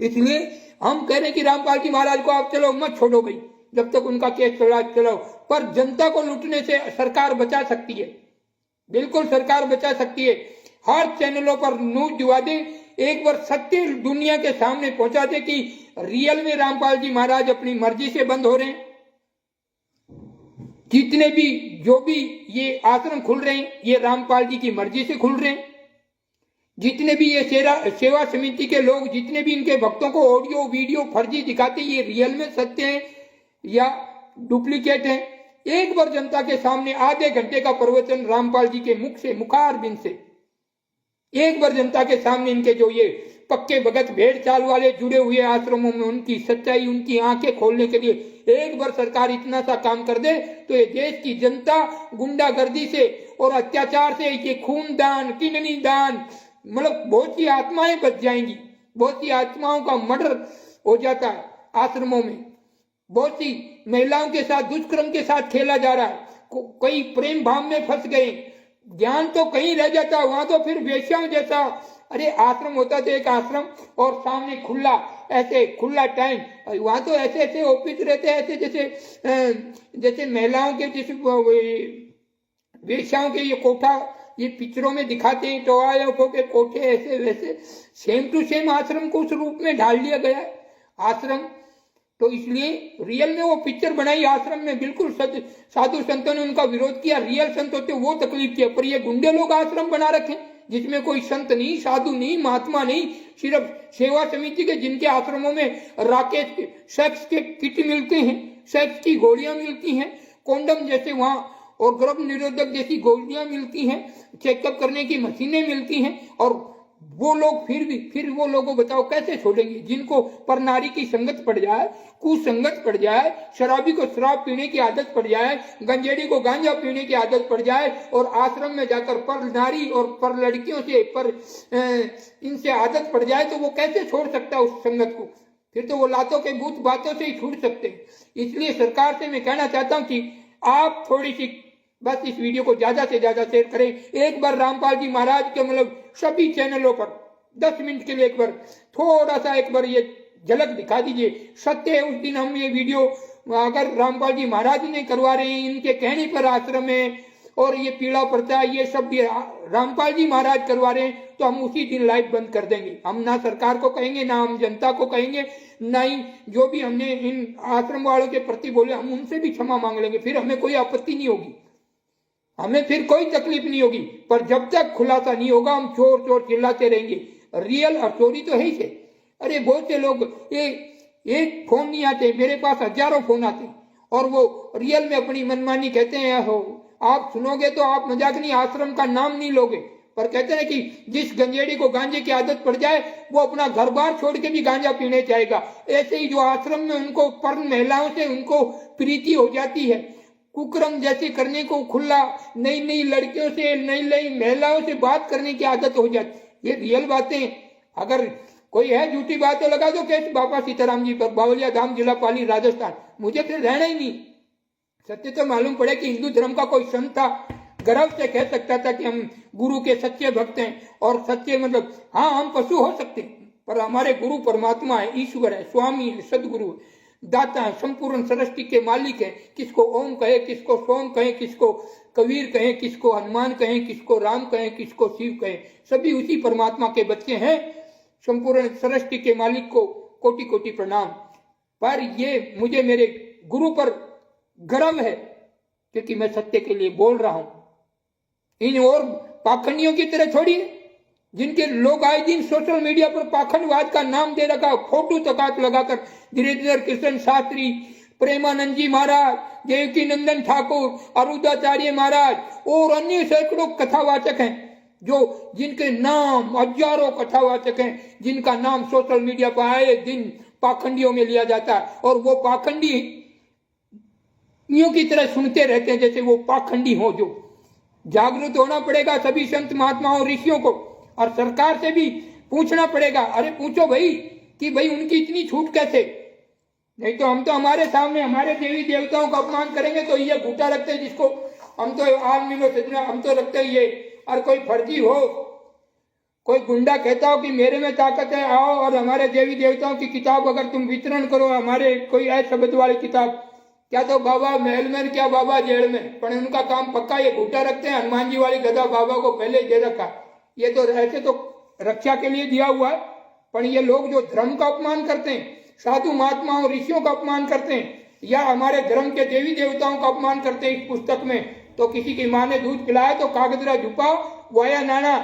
इसलिए हम कह रहे हैं कि रामपाल जी महाराज को आप चलो मत छोड़ो भाई, जब तक उनका केस चलाओ, पर जनता को लूटने से सरकार बचा सकती है, बिल्कुल सरकार बचा सकती है। हर चैनलों पर न्यूज दिवा दे, एक बार सत्य दुनिया के सामने पहुंचा दे कि रियल में रामपाल जी महाराज अपनी मर्जी से बंद हो रहे हैं। जितने भी जो भी ये आश्रम खुल रहे हैं, ये रामपाल जी की मर्जी से खुल रहे हैं। जितने भी ये सेवा समिति के लोग, जितने भी इनके भक्तों को ऑडियो वीडियो फर्जी दिखाते, ये रियल में सत्य है या डुप्लीकेट है? एक बार जनता के सामने आधे घंटे का प्रवचन रामपाल जी के मुख से, मुखार बिन से, एक बार जनता के सामने इनके जो ये पक्के भगत भेड़ चाल वाले जुड़े हुए आश्रमों में, उनकी सच्चाई, उनकी आंखें खोलने के लिए एक बार सरकार इतना सा काम कर दे तो ये देश की जनता गुंडागर्दी से और अत्याचार से, ये खून दान, किडनी दान, मतलब बहुत सी आत्माएं बच जाएंगी। बहुत सी आत्माओं का मर्डर हो जाता है आश्रमों में, बहुत सी महिलाओं के साथ दुष्कर्म के साथ खेला जा रहा है, कई प्रेम भाव में फंस गए, ज्ञान तो कहीं रह जाता, वहां तो फिर वेश्याओं जैसा। अरे आश्रम होता था एक आश्रम और सामने खुला, ऐसे खुला टाइम, वहां तो ऐसे ऐसे ऑफिस रहते, ऐसे जैसे महिलाओं के, जैसे वेश्याओं के ये कोठा ये पिक्चरों में दिखाते हैं, टोआयों के कोठे ऐसे वैसे, सेम टू सेम आश्रम को उस रूप में ढाल दिया गया है आश्रम। तो इसलिए रियल में वो पिक्चर बनाई आश्रम में, बिल्कुल साधु संतों ने उनका विरोध किया, रियल संत होते वो तकलीफ किया, पर ये गुंडे लोग आश्रम बना रखे जिसमें कोई संत नहीं, साधु नहीं, महात्मा नहीं, सिर्फ सेवा समिति के, जिनके आश्रमों में राकेश सेक्स के किट मिलते हैं, सेक्स की गोलियां मिलती हैं, कॉन्डम जैसे वहां और गर्भ निरोधक जैसी गोलियां मिलती हैं, चेकअप करने की मशीनें मिलती हैं, और वो लोग फिर वो लोगों बताओ कैसे छोड़ेंगे? जिनको पर नारी की संगत पड़ जाए, कुसंगत पड़ जाए, शराबी को शराब पीने की आदत पड़ जाए, गंजेड़ी को गांजा पीने की आदत पड़ जाए और आश्रम में जाकर पर नारी और पर लड़कियों से इनसे आदत पड़ जाए, तो वो कैसे छोड़ सकता है उस संगत को? फिर तो वो लातों के भूत बातों से ही छूट सकते हैं। इसलिए सरकार से मैं कहना चाहता हूं कि आप थोड़ी सी बस इस वीडियो को ज्यादा से ज्यादा शेयर करें। एक बार रामपाल जी महाराज के मतलब सभी चैनलों पर 10 मिनट के लिए एक बार थोड़ा सा एक बार ये झलक दिखा दीजिए। सत्य है, उस दिन हम ये वीडियो अगर रामपाल जी महाराज ने करवा रहे हैं, इनके कहने पर आश्रम में, और ये पीड़ा पड़ता है, ये सब भी रामपाल जी महाराज करवा रहे हैं, तो हम उसी दिन लाइव बंद कर देंगे। हम ना सरकार को कहेंगे, ना हम जनता को कहेंगे, ना ही जो भी हमने इन आश्रम वालों के प्रति बोले, हम उनसे भी क्षमा मांग लेंगे, फिर हमें कोई आपत्ति नहीं होगी, हमें फिर कोई तकलीफ नहीं होगी। पर जब तक खुलासा नहीं होगा हम चोर चोर चिल्लाते रहेंगे। रियल और चोरी तो है ही से। अरे बहुत से लोग एक फोन नहीं आते, मेरे पास हजारों फोन आते, और वो रियल में अपनी मनमानी कहते हैं। हो आप सुनोगे तो आप मजाक नहीं, आश्रम का नाम नहीं लोगे, पर कहते हैं कि जिस गंजेड़ी को गांजे की आदत पड़ जाए वो अपना घर बार छोड़ के भी गांजा पीने जाएगा। ऐसे ही जो आश्रम में उनको पर महिलाओं से उनको प्रीति हो जाती है, कुकर्म जैसे करने को खुला, नई नई लड़कियों से, नई नई महिलाओं से बात करने की आदत हो जाती, ये रियल बातें। अगर कोई है झूठी बात तो लगा दो केस बाबा सीताराम जी पर, बावलिया धाम, जिला पाली, राजस्थान। मुझे फिर रहना ही नहीं। सत्य तो मालूम पड़े कि हिंदू धर्म का कोई संत था, गर्व से कह सकता था कि हम गुरु के सच्चे भक्त हैं। और सच्चे मतलब हाँ, हम पशु हो सकते हैं, पर हमारे गुरु परमात्मा है, ईश्वर है, स्वामी है, सदगुरु है, दाता है, संपूर्ण सृष्टि के मालिक है। किसको ओम कहे, किसको सोम कहे, किसको कबीर कहे, किसको हनुमान कहे, किसको राम कहे, किसको शिव कहे, सभी उसी परमात्मा के बच्चे हैं। संपूर्ण सृष्टि के मालिक को कोटि कोटि प्रणाम। पर ये मुझे मेरे गुरु पर गर्व है क्योंकि मैं सत्य के लिए बोल रहा हूं। इन और पाखंडियों की तरह थोड़ी है, जिनके लोग आए दिन सोशल मीडिया पर पाखंडवाद का नाम दे रखा, फोटो तकात लगाकर धीरेन्द्र कृष्ण शास्त्री, प्रेमानंद जी महाराज, देवकी नंदन ठाकुर, अरुदाचार्य महाराज और अन्य सैकड़ों कथावाचक हैं, जो जिनके नाम हजारों कथावाचक हैं, जिनका नाम सोशल मीडिया पर आए दिन पाखंडियों में लिया जाता है। और वो पाखंडी यूं की तरह सुनते रहते हैं जैसे वो पाखंडी हो। जो जागरूक होना पड़ेगा सभी संत महात्माओं ऋषियों को, और सरकार से भी पूछना पड़ेगा। अरे पूछो भाई कि भाई उनकी इतनी छूट कैसे? नहीं तो हम तो हमारे सामने हमारे देवी देवताओं का अपमान करेंगे तो ये घूटा रखते हैं, जिसको हम तो आल मिलो सजना, हम तो रखते ही ये। और कोई फर्जी हो, कोई गुंडा कहता हो कि मेरे में ताकत है, आओ और हमारे देवी देवताओं की किताब अगर तुम वितरण करो, हमारे कोई ऐसे शब्द वाली किताब, क्या तो बाबा महल में, क्या बाबा जेल में, पर उनका काम पक्का ये घूटा रखते हैं। हनुमान जी वाली गदा बाबा को पहले दे रखा, ये तो ऐसे तो रक्षा के लिए दिया हुआ है। पर ये लोग जो धर्म का अपमान करते हैं, साधु महात्माओं ऋषियों का अपमान करते हैं, या हमारे धर्म के देवी देवताओं का अपमान करते हैं इस पुस्तक में, तो किसी की माँ ने दूध पिलाया तो कागजरा झुपा वाया नाना,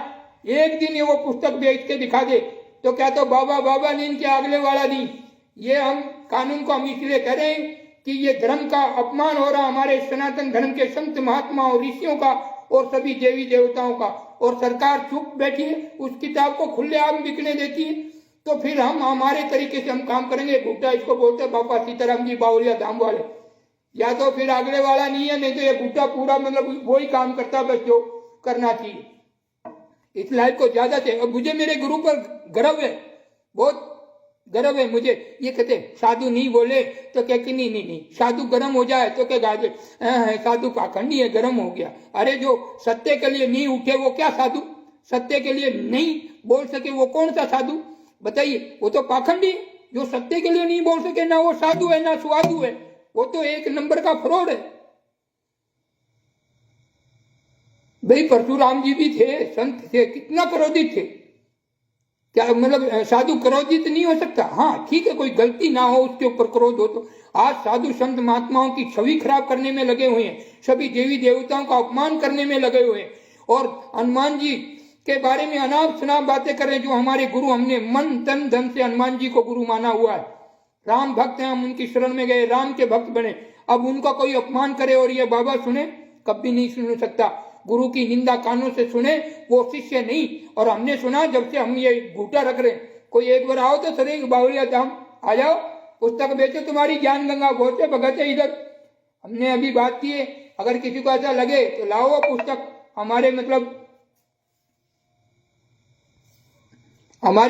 एक दिन ये वो पुस्तक बेच के दिखा दे तो क्या तो बाबा बाबा नींद के अगले वाला नहीं। ये हम कानून को हम इसलिए कह रहे हैं कि ये धर्म का अपमान हो रहा, हमारे सनातन धर्म के संत महात्माओं ऋषियों का और सभी देवी देवताओं का, और सरकार चुप बैठी है, उस किताब को खुलेआम बिकने देती है। तो फिर हम हमारे तरीके से हम काम करेंगे। गुड्डा इसको बोलते हैं बाबा सीताराम जी बावलिया धाम वाले, या तो फिर अगले वाला नहीं है, नहीं तो ये गुड्डा पूरा मतलब वही काम करता है बस जो करना चाहिए। इस लाइफ को ज्यादा से, और मुझे मेरे गुरु पर गर्व है, बहुत गर्व है मुझे। ये कहते साधु नहीं बोले तो क्या कि नहीं, साधु गर्म हो जाए तो क्या गाजे साधु पाखंडी है, गर्म हो गया। अरे जो सत्य के लिए नहीं उठे वो क्या साधु? सत्य के लिए नहीं बोल सके वो कौन सा साधु बताइए? वो तो पाखंडी। जो सत्य के लिए नहीं बोल सके ना वो साधु है ना स्वाधु है, वो तो एक नंबर का फ्रॉड है। भाई परशुराम जी भी थे, संत थे, कितना क्रोधित थे। क्या मतलब साधु क्रोधित नहीं हो सकता? हाँ ठीक है, कोई गलती ना हो उसके ऊपर क्रोध हो। तो आज साधु संत महात्माओं की छवि खराब करने में लगे हुए हैं, सभी देवी देवताओं का अपमान करने में लगे हुए हैं, और हनुमान जी के बारे में अनाप शनाप बातें कर रहे हैं। जो हमारे गुरु, हमने मन तन धन से हनुमान जी को गुरु माना हुआ है, राम भक्त हैं, हम उनकी शरण में गए, राम के भक्त बने। अब उनका कोई अपमान करे और ये बाबा सुने, कभी नहीं सुन सकता। गुरु की निंदा कानों से सुने वो शिष्य नहीं। और हमने सुना जब से हम ये घूटा रख रहे हैं, कोई एक बार आओ तो सर बावलिया धाम आ जाओ, पुस्तक बेचो, तुम्हारी ज्ञान गंगा पहुंचे भगत है इधर। हमने अभी बात की है, अगर किसी को ऐसा लगे तो लाओ वो पुस्तक। हमारे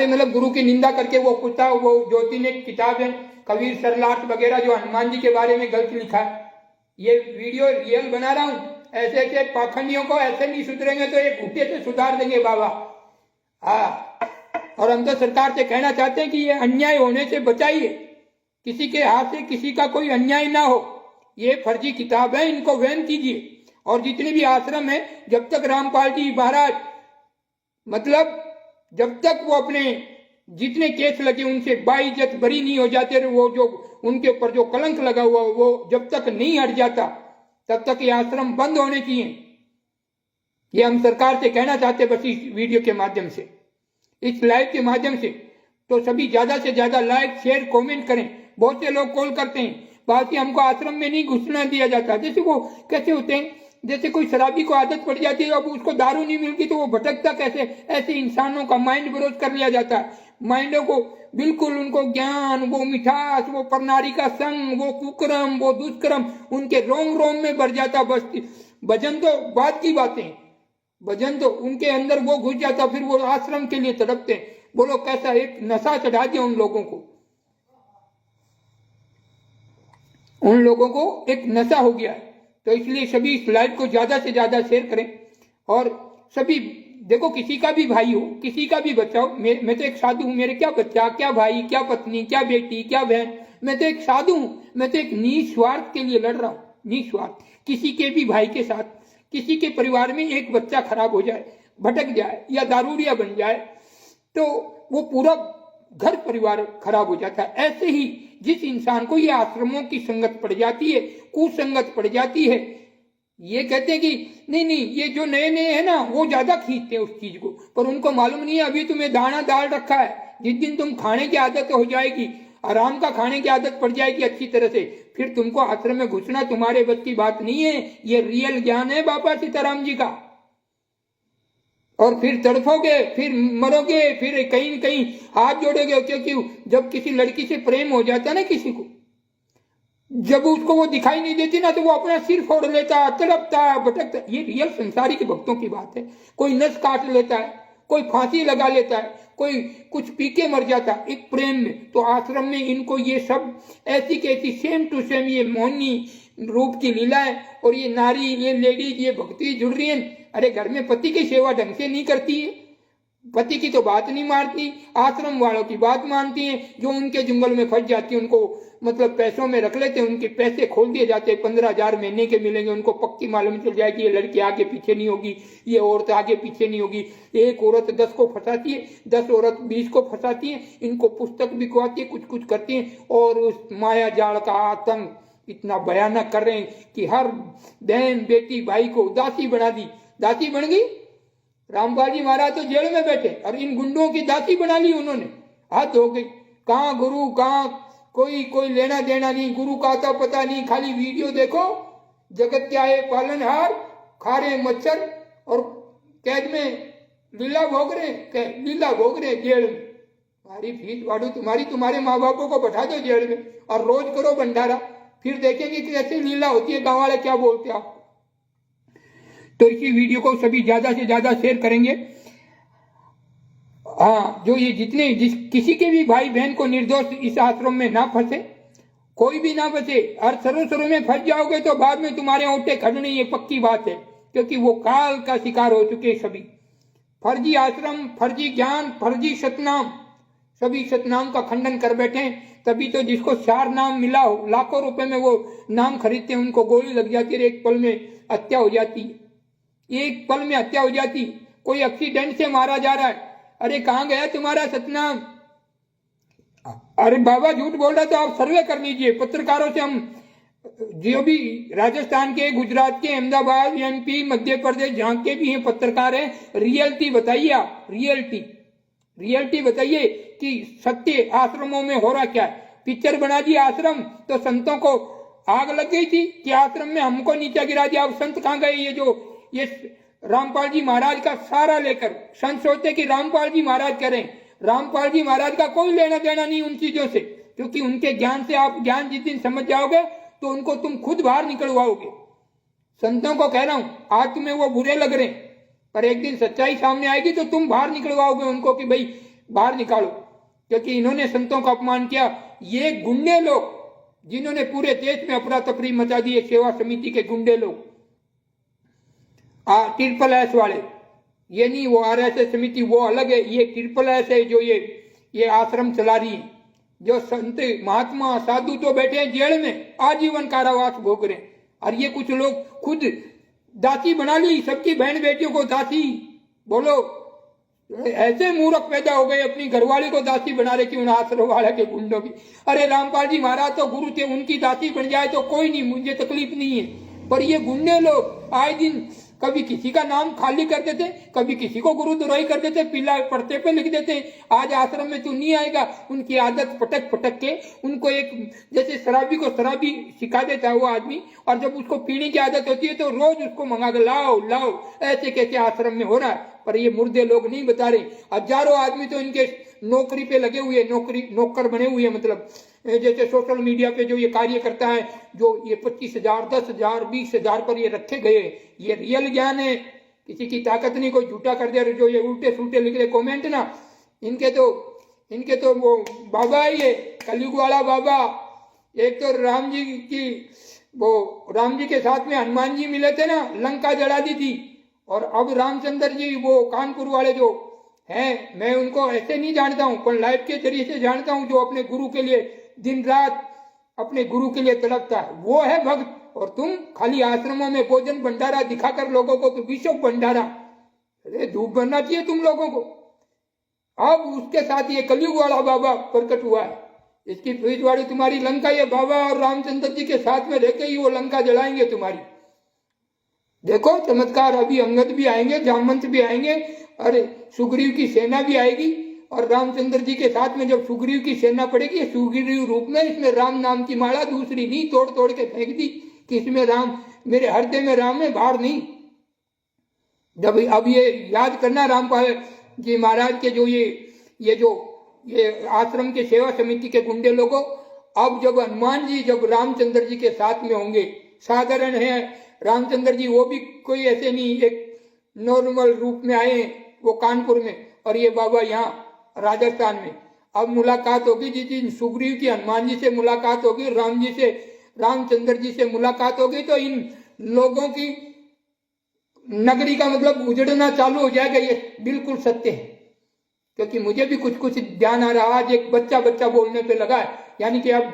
मतलब गुरु की निंदा करके वो पुस्तक, वो ज्योति ने किताब है कबीर सरलाट वगैरह जो हनुमान जी के बारे में गलत लिखा है, ये वीडियो रियल बना रहा हूं। ऐसे ऐसे पाखंडियों को ऐसे नहीं सुधरेंगे तो ये घूटे से सुधार देंगे बाबा। हाँ, और हम तो सरकार से कहना चाहते हैं कि ये अन्याय होने से बचाइए, किसी के हाथ से किसी का कोई अन्याय ना हो। ये फर्जी किताब है, इनको बैन कीजिए। और जितने भी आश्रम है, जब तक रामपाल जी महाराज मतलब जब तक वो अपने जितने केस लगे उनसे बाइज्जत बरी नहीं हो जाते, वो जो उनके ऊपर जो कलंक लगा हुआ वो जब तक नहीं हट जाता तब तक ये आश्रम बंद होने चाहिए। ये हम सरकार से कहना चाहते हैं बस इस वीडियो के माध्यम से, इस लाइव के माध्यम से। तो सभी ज्यादा से ज्यादा लाइक शेयर कमेंट करें। बहुत से लोग कॉल करते हैं, बाकी हमको आश्रम में नहीं घुसना दिया जाता। जैसे वो कैसे होते हैं, जैसे कोई शराबी को आदत पड़ जाती है, अब उसको दारू नहीं मिलती तो वो भटकता कैसे, ऐसे इंसानों का माइंड ब्रोज कर लिया जाता है। माइंडों को बिल्कुल, उनको ज्ञान, वो मिठास, वो परनारी का संग, वो कुकर्म, वो दुष्कर्म उनके रोम रोम में भर जाता। बस भजन तो बात की बातें, भजन तो उनके अंदर वो घुस जाता, फिर वो आश्रम के लिए तड़पते। बोलो कैसा एक नशा चढ़ा दिया उन लोगों को, उन लोगों को एक नशा हो गया। तो इसलिए सभी इस लाइव को ज्यादा से ज्यादा शेयर करें और सभी देखो, किसी का भी भाई हो, किसी का भी बच्चा हो, मैं तो एक साधु हूं, मेरे क्या बच्चा, क्या भाई, क्या पत्नी, क्या बेटी, क्या बहन, मैं तो एक साधु हूं, मैं तो एक निस्वार्थ के लिए लड़ रहा हूं, निस्वार्थ। किसी के भी भाई के साथ, किसी के परिवार में एक बच्चा खराब हो जाए, भटक जाए या दारूडिया बन जाए तो वो पूरा घर परिवार खराब हो जाता है। ऐसे ही जिस इंसान को ये आश्रमों की संगत पड़ जाती है, कुसंगत पड़ जाती है, ये कहते हैं कि नहीं नहीं ये जो नए नए है ना वो ज्यादा खींचते हैं उस चीज को, पर उनको मालूम नहीं है अभी तुम्हें दाना डाल रखा है। जिस दिन तुम खाने की आदत हो जाएगी, आराम का खाने की आदत पड़ जाएगी अच्छी तरह से, फिर तुमको आश्रम में घुसना तुम्हारे बस की बात नहीं है। ये रियल ज्ञान है बाबा सीताराम जी का। और फिर तड़फोगे, फिर मरोगे, फिर कहीं न कहीं हाथ जोड़ोगे, क्योंकि जब किसी लड़की से प्रेम हो जाता है ना किसी को, जब उसको वो दिखाई नहीं देती ना तो वो अपना सिर फोड़ लेता है, तड़पता है, भटकता है। ये रियल संसारी के भक्तों की बात है। कोई नस काट लेता है, कोई फांसी लगा लेता है, कोई कुछ पी के मर जाता है एक प्रेम में। तो आश्रम में इनको ये सब ऐसी की ऐसी सेम टू सेम ये मोहिनी रूप की लीला है। और ये नारी, ये लेडीज, ये भक्ति जुड़ रही है। अरे घर में पति की सेवा ढंग से नहीं करती है, पति की तो बात नहीं मानती, आश्रम वालों की बात मानती हैं। जो उनके जंगल में फंस जाती है उनको मतलब पैसों में रख लेते हैं, उनके पैसे खोल दिए जाते हैं, 15,000 महीने के मिलेंगे। उनको पक्की मालूम चल जाएगी ये लड़की आगे पीछे नहीं होगी, ये औरत आगे पीछे नहीं होगी। एक औरत 10 को फंसाती है, 10 औरत 20 को फंसाती है, इनको पुस्तक बिकवाती है, कुछ कुछ करती है। और उस माया जाल का आतंक इतना भयानक कर रहे हैं कि हर बहन बेटी भाई को दासी बना दी। दासी बन गई। रामपाल जी महाराज तो जेल में बैठे और इन गुंडों की दासी बना ली उन्होंने। हाथ हो गई। कहाँ गुरु, कहाँ कोई लेना देना नहीं, गुरु का तो पता नहीं, खाली वीडियो देखो। जगत क्या है पालनहार, खा रहे मच्छर और कैद में लीला भोग रहे, लीला भोग रहे जेल में। तुम्हारी फीस वाड़ू तुम्हारी, तुम्हारे माँ बापों को बैठा दो जेल में और रोज करो भंडारा, फिर देखेंगे कि कैसी लीला होती है। गाँव वाले क्या बोलते हैं आप। तो इसी वीडियो को सभी ज्यादा से ज्यादा शेयर करेंगे। हाँ, जो ये जितने किसी के भी भाई बहन को निर्दोष इस आश्रम में ना फंसे, कोई भी ना फंसे। और शुरू में फंस जाओगे तो बाद में तुम्हारे ओटे खड़ने, ये पक्की बात है, क्योंकि वो काल का शिकार हो चुके सभी। फर्जी आश्रम, फर्जी ज्ञान, फर्जी सतनाम, सभी सतनाम का खंडन कर बैठे। तभी तो जिसको 4 नाम मिला हो, लाखों रुपए में वो नाम खरीदते हैं, उनको गोली लग जाती है, एक पल में हत्या हो जाती है, एक पल में हत्या हो जाती। कोई एक्सीडेंट से मारा जा रहा है। अरे कहां गया तुम्हारा सतनाम? अरे बाबा झूठ बोल रहा तो आप सर्वे कर लीजिए। पत्रकारों से हम जो भी राजस्थान के, गुजरात के, अहमदाबाद, एमपी, मध्य प्रदेश, जहां के भी हैं पत्रकार हैं, रियलिटी बताइए आप, रियलिटी बताइए कि सत्य आश्रमों में हो रहा क्या है। पिक्चर बना दी आश्रम तो संतों को आग लग गई थी कि आश्रम में हमको नीचा गिरा दिया। अब संत कहां गए? ये रामपाल जी महाराज का सारा लेकर संत सोचते कि रामपाल जी महाराज करें। रामपाल जी महाराज का कोई लेना देना नहीं उन चीजों से, क्योंकि उनके ज्ञान से आप ज्ञान जिस दिन समझ जाओगे तो उनको तुम खुद बाहर निकलवाओगे। संतों को कह रहा हूं, आज तुम्हें वो बुरे लग रहे हैं, पर एक दिन सच्चाई सामने आएगी तो तुम बाहर निकलवाओगे उनको कि भाई बाहर निकालो, क्योंकि इन्होंने संतों का अपमान किया। ये गुंडे लोग जिन्होंने पूरे देश में अफरा तफरी मचा दी, सेवा समिति के गुंडे लोग, ट्रिपल एस वाले, ये नहीं वो RSS समिति वो अलग है, ये ट्रिपल एस है जो ये आश्रम चला रही है। जो संत महात्मा साधु तो बैठे हैं जेल में, आजीवन कारावास भोग रहे हैं, और ये कुछ लोग खुद दासी बना ली सबकी बहन बेटियों को दासी। बोलो, ऐसे मूर्ख पैदा हो गए, अपनी घरवाली को दासी बना रहे कि उन आश्रम वाले के गुंडों की। अरे रामपाल जी महाराज तो गुरु थे, उनकी दासी बन जाए तो कोई नहीं, मुझे तकलीफ नहीं है, पर ये गुंडे लोग आए दिन कभी किसी का नाम खाली कर देते, कभी किसी को गुरुद्रोही कर देते, पीला पर्चे पे लिख देते, आज आश्रम में तू नहीं आएगा। उनकी आदत पटक पटक के उनको एक जैसे शराबी को शराबी सिखा देता है वो आदमी, और जब उसको पीने की आदत होती है तो रोज उसको मंगा के लाओ लाओ, ऐसे कैसे आश्रम में हो रहा है। पर ये मुर्दे लोग नहीं बता रहे। हजारों आदमी तो इनके नौकरी पे लगे हुए, नौकर बने हुए, मतलब जैसे सोशल मीडिया पे जो ये कार्य करता है, जो ये 25,000, 10,000, 20,000 पर ये रखे गए, ये रियल ज्ञान है, किसी की ताकत नहीं। कोई झूठा कर दे, जो ये उल्टे सुल्टे लिख रहे कमेंट ना, इनके तो वो बाबा ही है, कलयुग वाला बाबा। एक तो राम जी की, वो राम जी के साथ में हनुमान जी मिले थे ना, लंका जला दी थी। और अब रामचंद्र जी वो कानपुर वाले जो हैं, मैं उनको ऐसे नहीं जानता हूं, पर लाइव के जरिए से जानता हूं, जो अपने गुरु के लिए दिन रात अपने गुरु के लिए तड़पता है, वो है भक्त। और तुम खाली आश्रमों में भोजन भंडारा दिखाकर लोगों को विश्व भंडारा, अरे धूप बनना चाहिए तुम लोगों को। अब उसके साथ ये कलयुग वाला बाबा प्रकट हुआ है, इसकी भविष्यवाणी तुम्हारी लंका, ये बाबा और रामचंद्र जी के साथ में रहकर ही वो लंका जलाएंगे तुम्हारी। देखो चमत्कार, अभी अंगद भी आएंगे, जामवंत भी आएंगे, अरे सुग्रीव की सेना भी आएगी। और रामचंद्र जी के साथ में जब सुग्रीव की सेना पड़ेगी, सुग्रीव रूप में, इसमें राम नाम की माला दूसरी नहीं तोड़ तोड़ के फेंक दी कि इसमें राम, मेरे हृदय में राम है, बाहर नहीं। जब अब ये याद करना रामपाल जी महाराज के जो ये आश्रम के सेवा समिति के गुंडे लोगों, अब जब हनुमान जी जब रामचंद्र जी के साथ में होंगे, साधारण है रामचंद्र जी, वो भी कोई ऐसे नहीं, एक नॉर्मल रूप में आए हैं वो कानपुर में, और ये बाबा यहाँ राजस्थान में। अब मुलाकात होगी, जिस दिन सुग्रीव की हनुमान जी से मुलाकात होगी, राम जी से, रामचंद्र जी से मुलाकात होगी, तो इन लोगों की नगरी का मतलब उजड़ना चालू हो जाएगा। ये बिल्कुल सत्य है, क्योंकि मुझे भी कुछ कुछ ध्यान आ रहा। आज एक बच्चा बोलने पे लगा है, यानी कि अब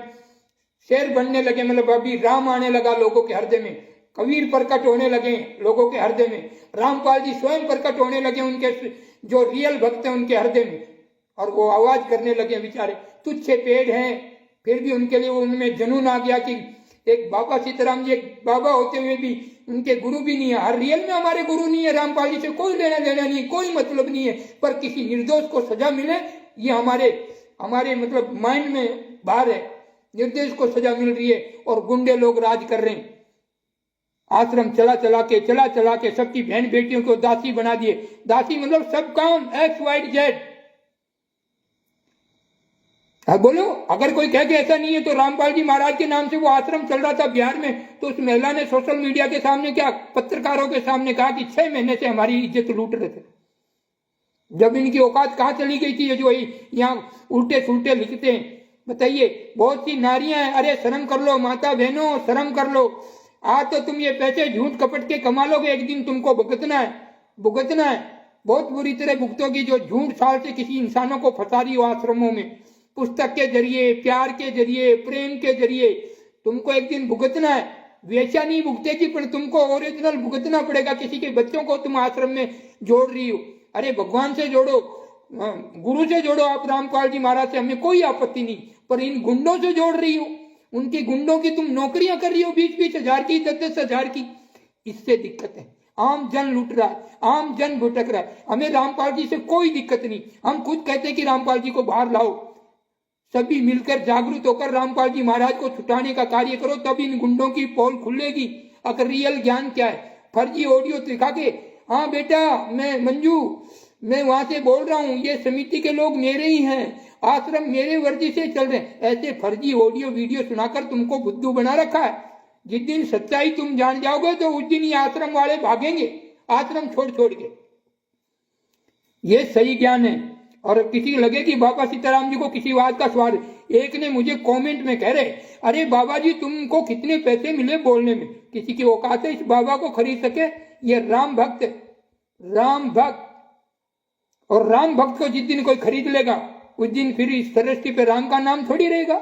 शेर बनने लगे, मतलब अभी राम आने लगा लोगों के हृदय में, कबीर प्रकट होने लगे लोगों के हृदय में, रामपाल जी स्वयं प्रकट होने लगे उनके जो रियल भक्त हैं उनके हृदय में, और वो आवाज करने लगे। बेचारे तुच्छे पेड़ हैं, फिर भी उनके लिए उनमें जुनून आ गया कि एक बाबा सीताराम जी, एक बाबा होते हुए भी उनके गुरु भी नहीं है। हर रियल में हमारे गुरु नहीं है, रामपाल जी से कोई लेना देना नहीं, कोई मतलब नहीं है, पर किसी निर्दोष को सजा मिले, ये हमारे मतलब माइंड में बाहर है। निर्दोष को सजा मिल रही है और गुंडे लोग राज कर रहे हैं। आश्रम चला चला के सबकी बहन बेटियों को दासी बना दिए। दासी मतलब सब काम XYZ। बोलो, अगर कोई कहे कि ऐसा नहीं है, तो रामपाल जी महाराज के नाम से वो आश्रम चल रहा था बिहार में, तो उस महिला ने सोशल मीडिया के सामने क्या, पत्रकारों के सामने कहा कि 6 महीने से हमारी इज्जत लूट रहे थे। जब इनकी औकात कहाँ चली गई थी, जो यहाँ उल्टे सुल्टे लिखते हैं, बताइए। बहुत सी नारियां हैं, अरे शर्म कर लो माता बहनों, शर्म कर लो। आज तो तुम ये पैसे झूठ कपट के कमा लोगे, एक दिन तुमको भुगतना है, बहुत बुरी तरह भुगतोगी, जो झूठ साल से किसी इंसानों को फंसा रही हो आश्रमों में, पुस्तक के जरिए, प्यार के जरिए, प्रेम के जरिए, तुमको एक दिन भुगतना है। वेश्या नहीं भुगतेगी, पर तुमको ओरिजिनल भुगतना पड़ेगा। किसी के बच्चों को तुम आश्रम में जोड़ रही हो, अरे भगवान से जोड़ो, गुरु से जोड़ो। आप रामपाल जी महाराज से हमें कोई आपत्ति नहीं, पर इन गुंडों से जोड़ रही हो, उनकी गुंडों की तुम नौकरियां कर रही हो 20-20 हजार की, 10-10 हजार की। इससे दिक्कत है। आम जन लूट रहा है, आम जन भुटक रहा है। हमें रामपाल जी से कोई दिक्कत नहीं, हम खुद कहते हैं कि रामपाल जी को बाहर लाओ, सभी मिलकर जागरूक होकर रामपाल जी महाराज को छुटाने का कार्य करो, तब इन गुंडों की पोल खुलेगी। अगर रियल ज्ञान क्या है, फर्जी ऑडियो दिखा के, हाँ बेटा मैं मंजू, मैं वहां से बोल रहा हूँ, ये समिति के लोग मेरे ही हैं, आश्रम मेरे वर्दी से चल रहे हैं, ऐसे फर्जी ऑडियो वीडियो सुनाकर तुमको बुद्धू बना रखा है। जिस दिन सच्चाई तुम जान जाओगे, तो उस दिन ये आश्रम वाले भागेंगे, आश्रम छोड़ के। ये सही ज्ञान है। और किसी लगे कि बाबा सीताराम जी को किसी बात का स्वाद, एक ने मुझे कमेंट में कह रहे, अरे बाबा जी तुमको कितने पैसे मिले बोलने में, किसी की औकात है इस बाबा को खरीद सके? ये राम भक्त है, राम भक्त। और राम भक्त को जिस दिन कोई खरीद लेगा, उस दिन फिर इस सृष्टि पे राम का नाम थोड़ी रहेगा।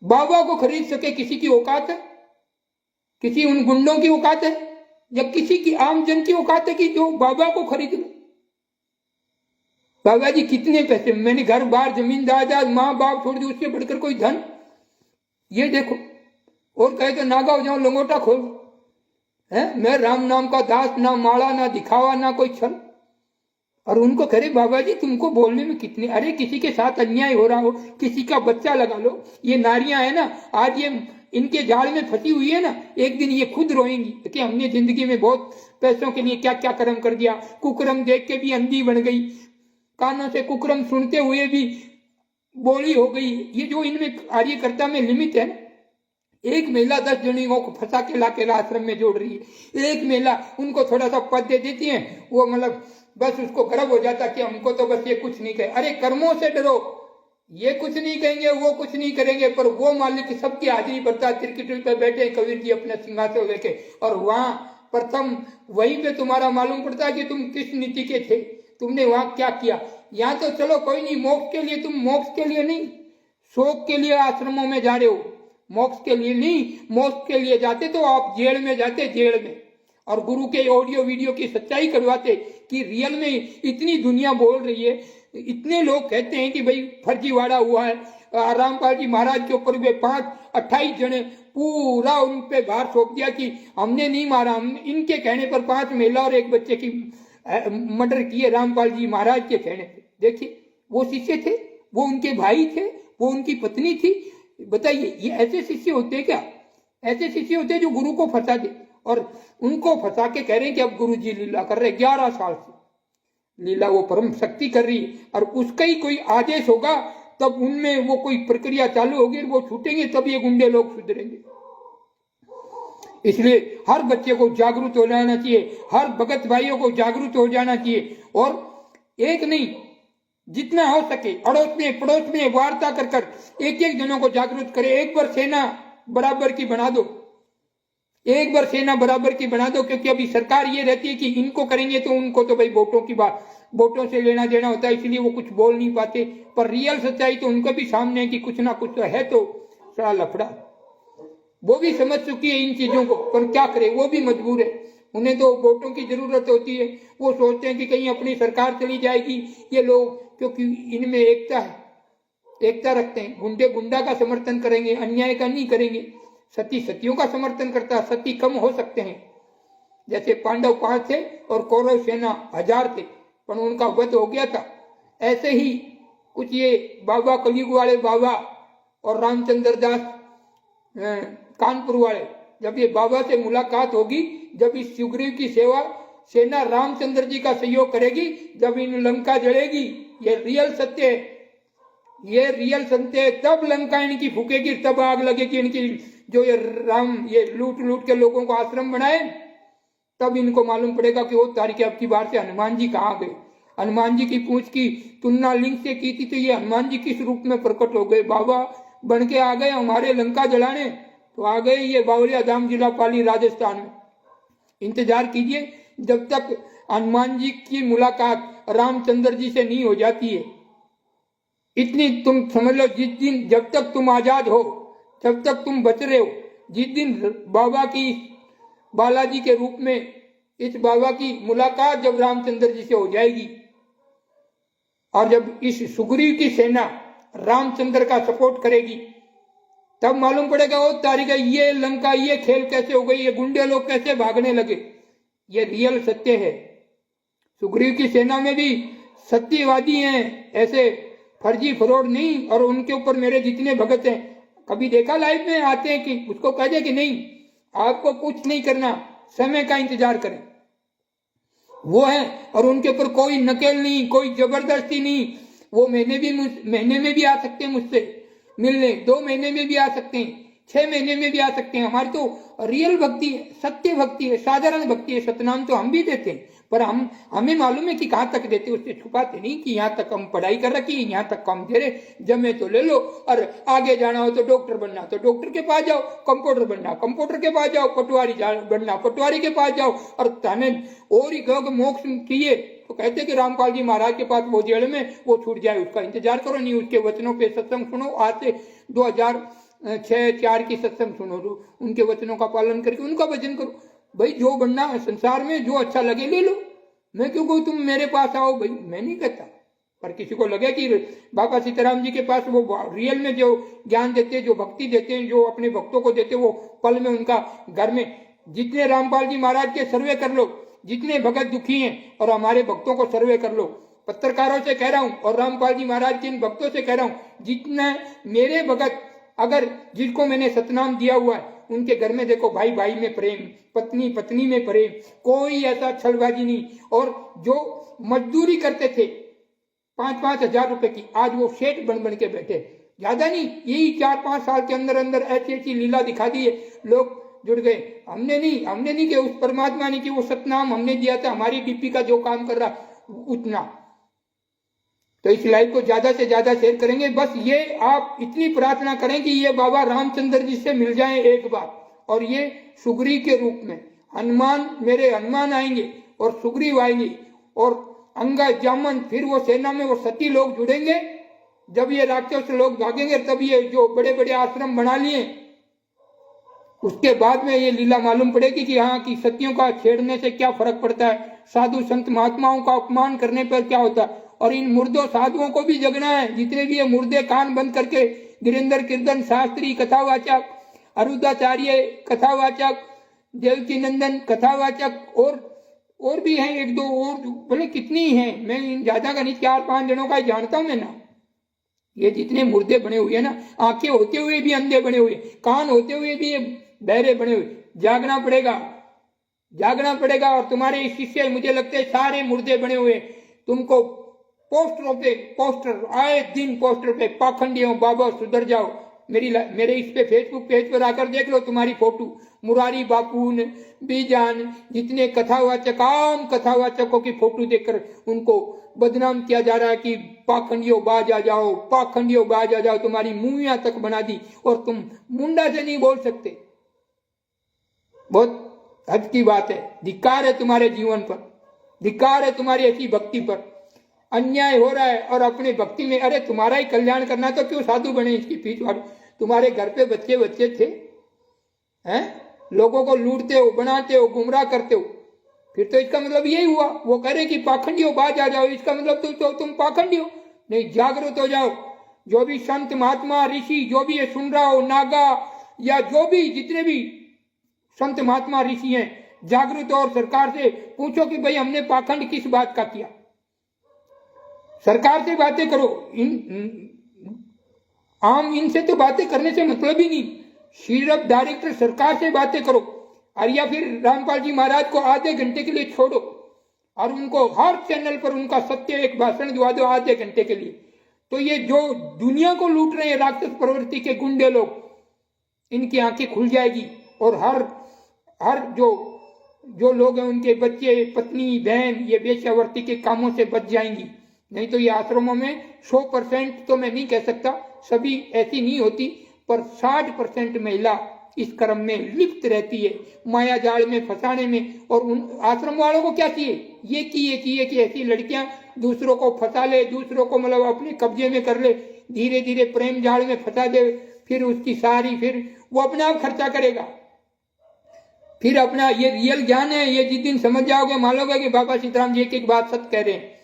बाबा को खरीद सके किसी की औकात है? किसी उन गुंडों की औकात है, या किसी की आम जन की औकात है कि जो बाबा को खरीद ले? बाबा जी कितने पैसे, मैंने घर बार जमीन जायदाद माँ बाप छोड़ दी, उससे बढ़कर कोई धन? ये देखो, और कहे तो नागा हो जाऊं, लंगोटा खोल है। मैं राम नाम का दास, ना माला, ना दिखावा, ना कोई छल। और उनको कह रहे बाबा जी तुमको बोलने में कितने, अरे किसी के साथ अन्याय हो रहा हो, किसी का बच्चा लगा लो। ये नारियां है ना, आज ये इनके जाल में फंसी हुई है ना, एक दिन ये खुद रोएंगी कि हमने जिंदगी में बहुत पैसों के लिए क्या क्या कर्म कर दिया। कुकर्म देख के भी अंधी बन गई, कानों से कुकर्म सुनते हुए भी बोली हो गई। ये जो इनमें कार्यकर्ता में लिमिट है, एक महिला 10 जनियों को फंसा के लाके आश्रम में जोड़ रही है। एक महिला उनको थोड़ा सा पद दे देती है, वो मतलब बस उसको गर्व हो जाता कि हमको तो बस ये कुछ नहीं कहे। अरे कर्मों से डरो, ये कुछ नहीं कहेंगे, वो कुछ नहीं करेंगे, पर वो मालिक सबकी हाजिरी भरता त्रिकुटी पे बैठे कबीर जी अपने सिंहासन लेके, और वहां प्रथम वहीं पे तुम्हारा मालूम पड़ता है कि तुम किस नीति के थे, तुमने वहां क्या किया। यहाँ तो चलो कोई नहीं, मोक्ष के लिए, तुम मोक्ष के लिए नहीं, शोक के लिए आश्रमों में जा रहे हो, मोक्ष के लिए नहीं। मोक्ष के लिए जाते तो आप जेल में जाते, जेल में, और गुरु के ऑडियो वीडियो की सच्चाई करवाते कि रियल में इतनी दुनिया बोल रही है, इतने लोग कहते हैं कि भाई फर्जीवाड़ा हुआ है। रामपाल जी महाराज के ऊपर वे 28 जने पूरा उन पे भार सौंप दिया कि हमने नहीं मारा, हम इनके कहने पर 5 महिला और 1 बच्चे की मर्डर किए रामपाल जी महाराज के कहने पे। देखिए वो शिष्य थे, वो उनके भाई थे, वो उनकी पत्नी थी। बताइए ये ऐसे शिष्य होते क्या? ऐसे शिष्य होते जो गुरु को फंसा दे, और उनको फंसा के कह रहे हैं कि अब गुरु जी लीला कर रहे, 11 साल से लीला वो परम शक्ति कर रही है, और उसका ही कोई आदेश होगा तब उनमें वो कोई प्रक्रिया चालू होगी, वो छूटेंगे तब ये गुंडे लोग सुधरेंगे। इसलिए हर बच्चे को जागरूक हो जाना चाहिए, हर भगत भाइयों को जागरूक हो जाना चाहिए, और एक नहीं जितना हो सके अड़ोस में पड़ोस में वार्ता कर कर एक जनों को जागरूक करे। एक बार सेना बराबर की बना दो, एक बार सेना बराबर की बना दो, क्योंकि अभी सरकार ये रहती है कि इनको करेंगे तो उनको तो भाई वोटों की बात, वोटों से लेना देना होता है, इसलिए वो कुछ बोल नहीं पाते। पर रियल सच्चाई तो उनको भी सामने है कि कुछ ना कुछ तो है, तो सारा लफड़ा। वो भी समझ चुकी है इन चीजों को, पर क्या करे, वो भी मजबूर है, उन्हें तो वोटों की जरूरत होती है। वो सोचते हैं कि कहीं अपनी सरकार चली जाएगी ये लोग, क्योंकि इनमें एकता है, एकता रखते हैं। गुंडे गुंडा का समर्थन करेंगे, अन्याय का नहीं करेंगे। सती सतियों का समर्थन करता, सती कम हो सकते हैं, जैसे पांडव 5 थे और कौरव सेना 1000 थे, पर उनका वध हो गया था। ऐसे ही कुछ ये बाबा कलयुग वाले बाबा और रामचंद्र दास कानपुर वाले, जब ये बाबा से मुलाकात होगी, जब इस सुग्रीव की सेना रामचंद्र जी का सहयोग करेगी, जब इन लंका जलेगी, ये रियल सत्य है, ये रियल सत्य है। तब लंका इनकी फूकेगी, तब आग लगेगी इनकी, जो ये राम ये लूट लूट के लोगों को आश्रम बनाए, तब इनको मालूम पड़ेगा कि वो तारीख अब की बार से हनुमान जी कहाँ गए। हनुमान जी की पूंछ की तुलना लिंग से की थी, तो ये हनुमान जी किस रूप में प्रकट हो गए? बाबा बन के आ गए हमारे लंका जलाने, तो आ गए ये बावलिया धाम जिला पाली राजस्थान में। इंतजार कीजिए जब तक हनुमान जी की मुलाकात रामचंद्र जी से नहीं हो जाती है। इतनी तुम समझ लो, जिस दिन जब तक तुम आजाद हो, जब तक तुम बच रहे हो, जिस दिन बाबा की बालाजी के रूप में इस बाबा की मुलाकात जब रामचंद्र जी से हो जाएगी, और जब इस सुग्रीव की सेना रामचंद्र का सपोर्ट करेगी, तब मालूम पड़ेगा वो तारीख ये लंका ये खेल कैसे हो गई, ये गुंडे लोग कैसे भागने लगे। ये रियल सत्य है। सुग्रीव की सेना में भी सत्यवादी हैं, ऐसे फर्जी फरोड नहीं। और उनके ऊपर मेरे जितने भगत हैं, कभी देखा लाइव में आते हैं कि उसको कह दे कि नहीं आपको कुछ नहीं करना, समय का इंतजार करें, वो है। और उनके ऊपर कोई नकेल नहीं, कोई जबरदस्ती नहीं। वो महीने में भी आ सकते हैं मुझसे मिलने, 2 महीने में भी आ सकते हैं, 6 महीने में भी आ सकते हैं। हमारी तो रियल भक्ति है, सत्य भक्ति है, साधारण भक्ति है। सतनाम तो हम भी देते हैं, पर हमें मालूम है कि कहाँ तक देते, उससे छुपाते नहीं कि यहाँ तक हम पढ़ाई कर रखी, यहाँ तक हम दे रहे, जमे तो ले लो। और आगे जाना हो तो डॉक्टर बनना तो डॉक्टर के पास जाओ, कंप्यूटर बनना कंप्यूटर के पास जाओ, पटवारी बनना पटवारी के पास जाओ। और ताने और ही कहो मोक्ष चाहिए तो कहते कि रामपाल जी महाराज के पास वो जेल में वो छूट जाए, उसका इंतजार करो। नहीं, उसके वचनों पे सत्संग सुनो। आज से 2006-4 की सत्संग सुनो, उनके वचनों का पालन करके उनका भजन करो। भाई जो बनना है संसार में, जो अच्छा लगे ले लो। मैं क्यों कहूँ तुम मेरे पास आओ, भाई मैं नहीं कहता, पर किसी को लगे कि बाबा सीताराम जी के पास वो रियल में जो ज्ञान देते हैं, जो भक्ति देते हैं, जो अपने भक्तों को देते हैं, वो पल में उनका घर में। जितने रामपाल जी महाराज के सर्वे कर लो, जितने भगत दुखी हैं, और हमारे भक्तों को सर्वे कर लो। पत्रकारों से कह रहा हूं और रामपाल जी महाराज के इन भक्तों से कह रहा हूं, जितना मेरे भगत अगर जिसको मैंने सतनाम दिया हुआ है, उनके घर में देखो भाई भाई में प्रेम, पत्नी पत्नी में प्रेम, कोई ऐसा छलबाजी नहीं। और जो मजदूरी करते थे 5-5 हजार रुपए की, आज वो सेठ बन बन के बैठे। ज्यादा नहीं, यही 4-5 साल के अंदर अंदर ऐसी ऐसी लीला दिखा दी है, लोग जुड़ गए। हमने नहीं कि उस परमात्मा ने कि वो सतनाम हमने दिया था, हमारी डीपी का जो काम कर रहा उतना। तो इस लाइव को ज्यादा से ज्यादा शेयर करेंगे। बस ये आप इतनी प्रार्थना करें कि ये बाबा रामचंद्र जी से मिल जाएं एक बार, और ये सुग्रीव के रूप में हनुमान, मेरे हनुमान आएंगे और सुग्रीव आएंगे और अंगद, जामन, फिर वो सेना में वो सती लोग जुड़ेंगे। जब ये राक्षस लोग भागेंगे तब ये जो बड़े बड़े आश्रम बना लिए, उसके बाद में ये लीला मालूम पड़ेगी कि हाँ कि सतियों का छेड़ने से क्या फर्क पड़ता है, साधु संत महात्माओं का अपमान करने पर क्या होता है। और इन मुर्दों साधुओं को भी जगना है, जितने भी ये मुर्दे कान बंद करके गिरिंदर कीर्तन शास्त्री कथावाचक, अरुदाचार्य कथावाचक, देवकी नंदन कथावाचक और भी हैं एक दो और, बोले कितनी हैं, मैं ज्यादा का नहीं 4-5 जनों का जानता हूं मैं ना। ये जितने मुर्दे बने हुए हैं ना, आंखें होते हुए भी अंधे बने हुए, कान होते हुए भी ये बहरे बने हुए, जागना पड़ेगा, जागना पड़ेगा। और तुम्हारे शिष्य मुझे लगता है सारे मुर्दे बने हुए। तुमको पोस्टरों पे पोस्टर, आए दिन पोस्टर पे पाखंडियों बाबा सुधर जाओ, मेरे इस पे फेसबुक पेज पर आकर देख लो, तुम्हारी फोटो मुरारी बापू ने बीजान, जितने कथावाचक, आम कथावाचकों की फोटो देखकर उनको बदनाम किया जा रहा है कि पाखंडियों बाज आ जाओ, पाखंडियों बाज आ जाओ। तुम्हारी मुंहियां तक बना दी और तुम मुंडा से नहीं बोल सकते। बहुत हद की बात है। धिक्कार है तुम्हारे जीवन पर, धिक्कार है तुम्हारी ऐसी भक्ति पर। अन्याय हो रहा है और अपनी भक्ति में, अरे तुम्हारा ही कल्याण करना तो क्यों साधु बने इसकी पीठ वाले। तुम्हारे घर पे बच्चे बच्चे थे हैं, लोगों को लूटते हो, बनाते हो, गुमराह करते हो, फिर तो इसका मतलब यही हुआ। वो कह रहे कि पाखंडियों बाज आ जाओ, इसका मतलब तो तुम पाखंडी हो। नहीं, जागृत हो जाओ। जो भी संत महात्मा ऋषि जो भी ये सुन रहा हो, नागा या जो भी जितने भी संत महात्मा ऋषि हैं, जागृत हो और सरकार से पूछो कि भाई हमने पाखंड किस बात का किया। सरकार से बातें करो, आम इनसे तो बातें करने से मतलब ही नहीं। सिर्फ डायरेक्टर सरकार से बातें करो, और या फिर रामपाल जी महाराज को आधे घंटे के लिए छोड़ो और उनको हर चैनल पर उनका सत्य एक भाषण दिवा दो आधे घंटे के लिए। तो ये जो दुनिया को लूट रहे हैं राक्षस प्रवृत्ति के गुंडे लोग, इनकी आंखें खुल जाएगी और हर जो लोग हैं, उनके बच्चे, पत्नी, बहन ये वेश्यावृत्ति के कामों से बच जाएंगी। नहीं तो ये आश्रमों में 100% तो मैं नहीं कह सकता, सभी ऐसी नहीं होती, पर 60% महिला इस कर्म में लिप्त रहती है, माया जाल में फंसाने में। और उन आश्रम वालों को क्या चाहिए, ये चाहिए कि ऐसी लड़कियां दूसरों को फंसा ले, दूसरों को मतलब अपने कब्जे में कर ले, धीरे धीरे प्रेम जाल में फंसा दे, फिर उसकी सारी, फिर वो अपने आप खर्चा करेगा। फिर अपना ये रियल ज्ञान है, ये जिस दिन समझ जाओगे मानोगे कि बाबा सीताराम जी एक बात सत्य कह रहे हैं।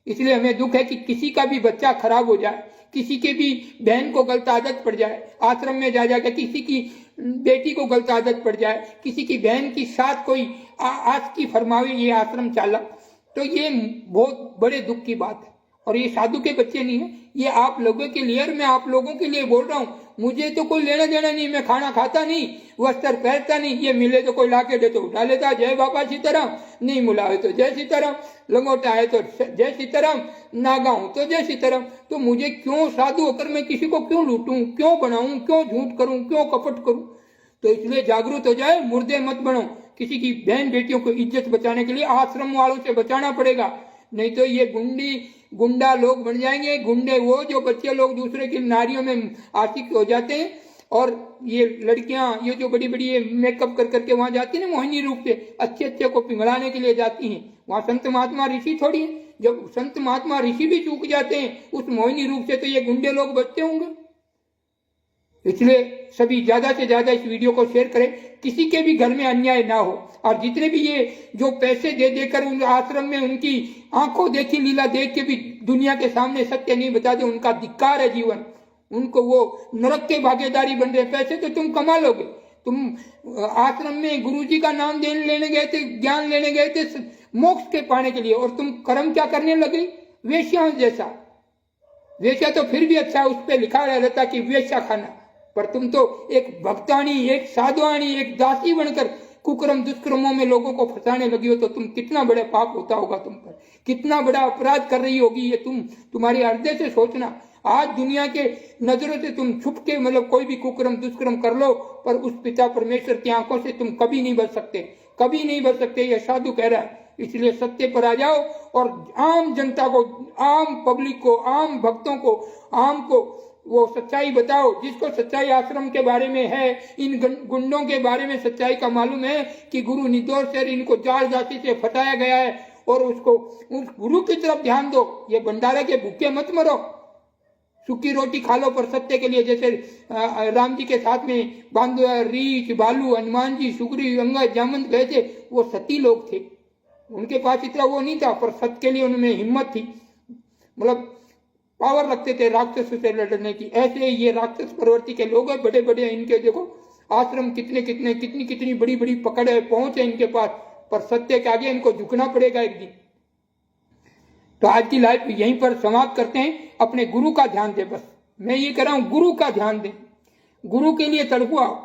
इसलिए हमें दुख है कि किसी का भी बच्चा खराब हो जाए, किसी के भी बहन को गलत आदत पड़ जाए, आश्रम में जा जाकर किसी की बेटी को गलत आदत पड़ जाए, किसी की बहन की साथ कोई आज की फरमावे ये आश्रम चालक, तो ये बहुत बड़े दुख की बात है। और ये साधु के बच्चे नहीं है, ये आप लोगों के लिए, मैं आप लोगों के लिए बोल रहा हूँ। मुझे तो कोई लेना देना नहीं, मैं खाना खाता नहीं, वस्त्र पहनता नहीं, ये मिले तो कोई लाके दे तो उठा लेता, जय बाबा सीताराम, नहीं मिला है तो जय सीताराम, लंगोटा है तो जय सीताराम, नागा हूं तो जय सीताराम। तो मुझे क्यों साधु होकर मैं किसी को क्यों लूटूं, क्यों बनाऊं, क्यों झूठ करूं, क्यों कपट करूं। तो इसलिए जागरूक हो जाए, मुर्दे मत बनो। किसी की बहन बेटियों को इज्जत बचाने के लिए आश्रम वालों से बचाना पड़ेगा, नहीं तो ये गुंडा लोग बन जाएंगे। गुंडे वो जो बच्चे लोग दूसरे की नारियों में आशिक हो जाते हैं, और ये लड़कियां ये जो बड़ी बड़ी मेकअप कर करके वहां जाती है ना, मोहिनी रूप से अच्छे को पिघलाने के लिए जाती हैं। वहां संत महात्मा ऋषि थोड़ी है। जब संत महात्मा ऋषि भी चूक जाते हैं उस मोहिनी रूप से, तो ये गुंडे लोग बचते होंगे। इसलिए सभी ज्यादा से ज्यादा इस वीडियो को शेयर करें, किसी के भी घर में अन्याय ना हो। और जितने भी ये जो पैसे दे देकर उन आश्रम में उनकी आंखों देखी लीला देख के भी दुनिया के सामने सत्य नहीं बताते, उनका धिक्कार है जीवन। उनको वो नरक के भागीदारी बन रहे। पैसे तो तुम कमा लोगे, तुम आश्रम में गुरुजी का नाम लेने गए थे, ज्ञान लेने गए थे मोक्ष के पाने के लिए, और तुम कर्म क्या करने लगे, वेश्याओं जैसा। वेश्या तो फिर भी अच्छा, उस पर लिखा रहता कि वेश्या खाना, पर तुम तो एक भक्तानी, एक साधुआनी, एक दासी बनकर कुकर्म दुष्कर्मों में लोगों को फंसाने लगी हो। तो तुम कितना बड़ा पाप होता होगा तुम पर, कितना बड़ा अपराध कर रही होगी ये तुम्हारे हृदय से सोचना। आज दुनिया के नजरों से तुम छुप के मतलब कोई भी कुकर्म दुष्कर्म कर लो, पर उस पिता परमेश्वर की आंखों से तुम कभी नहीं बच सकते, कभी नहीं बच सकते। यह साधु कह रहा है, इसलिए सत्य पर आ जाओ और आम जनता को, आम पब्लिक को, आम भक्तों को, आम को वो सच्चाई बताओ। जिसको सच्चाई आश्रम के बारे में है, इन गुंडों के बारे में सच्चाई का मालूम है कि गुरु निर्दोष है, इनको जाल जाति से फटाया गया है, और उसको उस गुरु की तरफ ध्यान दो। ये भंडारे के भूखे मत मरो, सूखी रोटी खा लो पर सत्य के लिए। जैसे राम जी के साथ में बांदर, रीछ, भालू, हनुमान जी, सुग्रीव, अंगद, जामवंत गए थे, वो सती लोग थे, उनके पास इतना वो नहीं था, पर सत्य के लिए उनमें हिम्मत थी, मतलब पावर रखते थे राक्षस से लड़ने की। ऐसे ये राक्षस प्रवृत्ति के लोग हैं, बड़े बड़े इनके देखो आश्रम, कितने कितने कितनी कितनी बड़ी बड़ी पकड़ है, पहुंच है इनके पास, पर सत्य के आगे इनको झुकना पड़ेगा एक दिन। तो आज की लाइफ यहीं पर समाप्त करते हैं। अपने गुरु का ध्यान दे, बस मैं ये कह रहा हूं, गुरु का ध्यान दें, गुरु के लिए तड़पुआओ,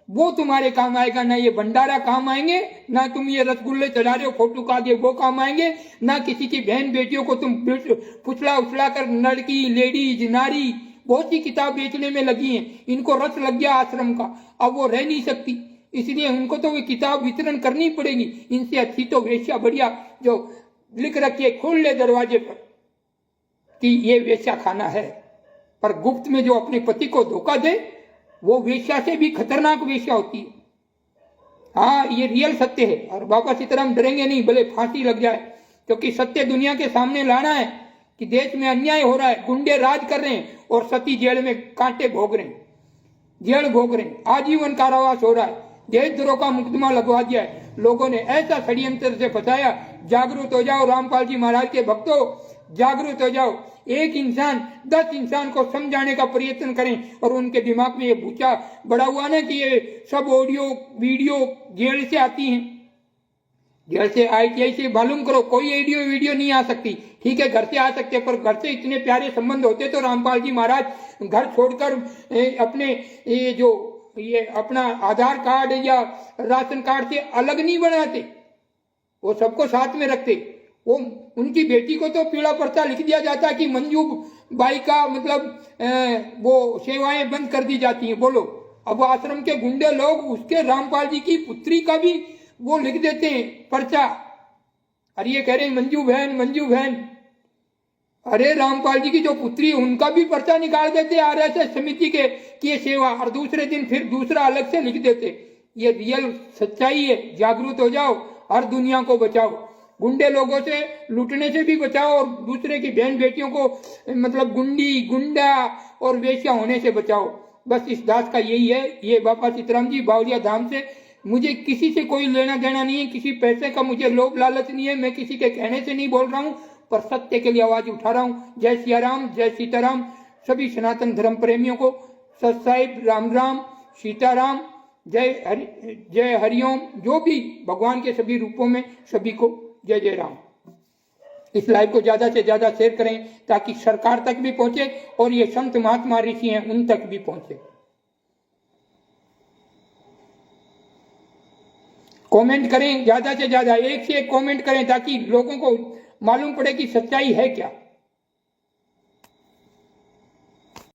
वो तुम्हारे काम आएगा। ना ये भंडारा काम आएंगे, ना तुम ये रसगुल्ले चढ़ा रहे हो फोटो का आगे, वो काम आएंगे, ना किसी की बहन बेटियों को तुम पुछला उछला कर, लड़की, लेडीज, नारी, बहुत सी किताब बेचने में लगी हैं, इनको रस लग गया आश्रम का, अब वो रह नहीं सकती, इसलिए उनको तो वो किताब वितरण करनी पड़ेगी। इनसे अच्छी तो वेश्या बढ़िया जो लिख रखी है खुले दरवाजे पर कि ये वेश्या खाना है, पर गुप्त में जो अपने पति को धोखा दे, वो वेश्या से भी खतरनाक वेश्या होती है। हाँ, ये रियल सत्य है, और बाबा सीताराम डरेंगे नहीं, भले फांसी लग जाए, क्योंकि सत्य दुनिया के सामने लाना है कि देश में अन्याय हो रहा है, गुंडे राज कर रहे हैं और सती जेल में कांटे भोग रहे हैं, जेल भोग रहे हैं, आजीवन कारावास हो रहा है, देशद्रोह का मुकदमा लगवा दिया है। लोगों ने ऐसा षड्यंत्र से फंसाया। जागरूक हो जाओ रामपाल जी महाराज के भक्तों, जागरूक हो जाओ। एक इंसान 10 इंसान को समझाने का प्रयत्न करें, और उनके दिमाग में ये भूचा बड़ा हुआ ना कि ये सब ऑडियो वीडियो जेल से आती हैं, जेल से ITI से मालूम करो, कोई ऑडियो वीडियो नहीं आ सकती। ठीक है, घर से आ सकते, पर घर से इतने प्यारे संबंध होते तो रामपाल जी महाराज घर छोड़कर अपने ये अपना आधार कार्ड या राशन कार्ड से अलग नहीं बनाते, वो सबको साथ में रखते। वो उनकी बेटी को तो पीला पर्चा लिख दिया जाता कि मंजू बाई का मतलब वो सेवाएं बंद कर दी जाती हैं। बोलो, अब आश्रम के गुंडे लोग उसके रामपाल जी की पुत्री का भी वो लिख देते हैं पर्चा, और ये कह रहे हैं मंजू बहन, मंजू बहन। अरे रामपाल जी की जो पुत्री, उनका भी पर्चा निकाल देते RSS समिति के कि ये सेवा, और दूसरे दिन फिर दूसरा अलग से लिख देते। ये रियल सच्चाई है। जागरूक हो जाओ, हर दुनिया को बचाओ, गुंडे लोगों से लूटने से भी बचाओ, और दूसरे की बहन बेटियों को मतलब गुंडा और वेश्या होने से बचाओ। बस इस दास का यही है। ये बाबा सीताराम जी बावलिया धाम से, मुझे किसी से कोई लेना देना नहीं है, किसी पैसे का मुझे लोभ लालच नहीं है, मैं किसी के कहने से नहीं बोल रहा हूँ, पर सत्य के लिए आवाज उठा रहा हूँ। जय सिया राम, जय सीताराम। सभी सनातन धर्म प्रेमियों को सत साहिब, राम राम, सीताराम, जय हरिओम, जो भी भगवान के सभी रूपों में सभी को जय जय राम। इस लाइव को ज्यादा से ज्यादा शेयर करें ताकि सरकार तक भी पहुंचे और ये संत महात्मा ऋषि हैं उन तक भी पहुंचे। कमेंट करें ज्यादा से ज्यादा, एक से एक कमेंट करें ताकि लोगों को मालूम पड़े कि सच्चाई है क्या।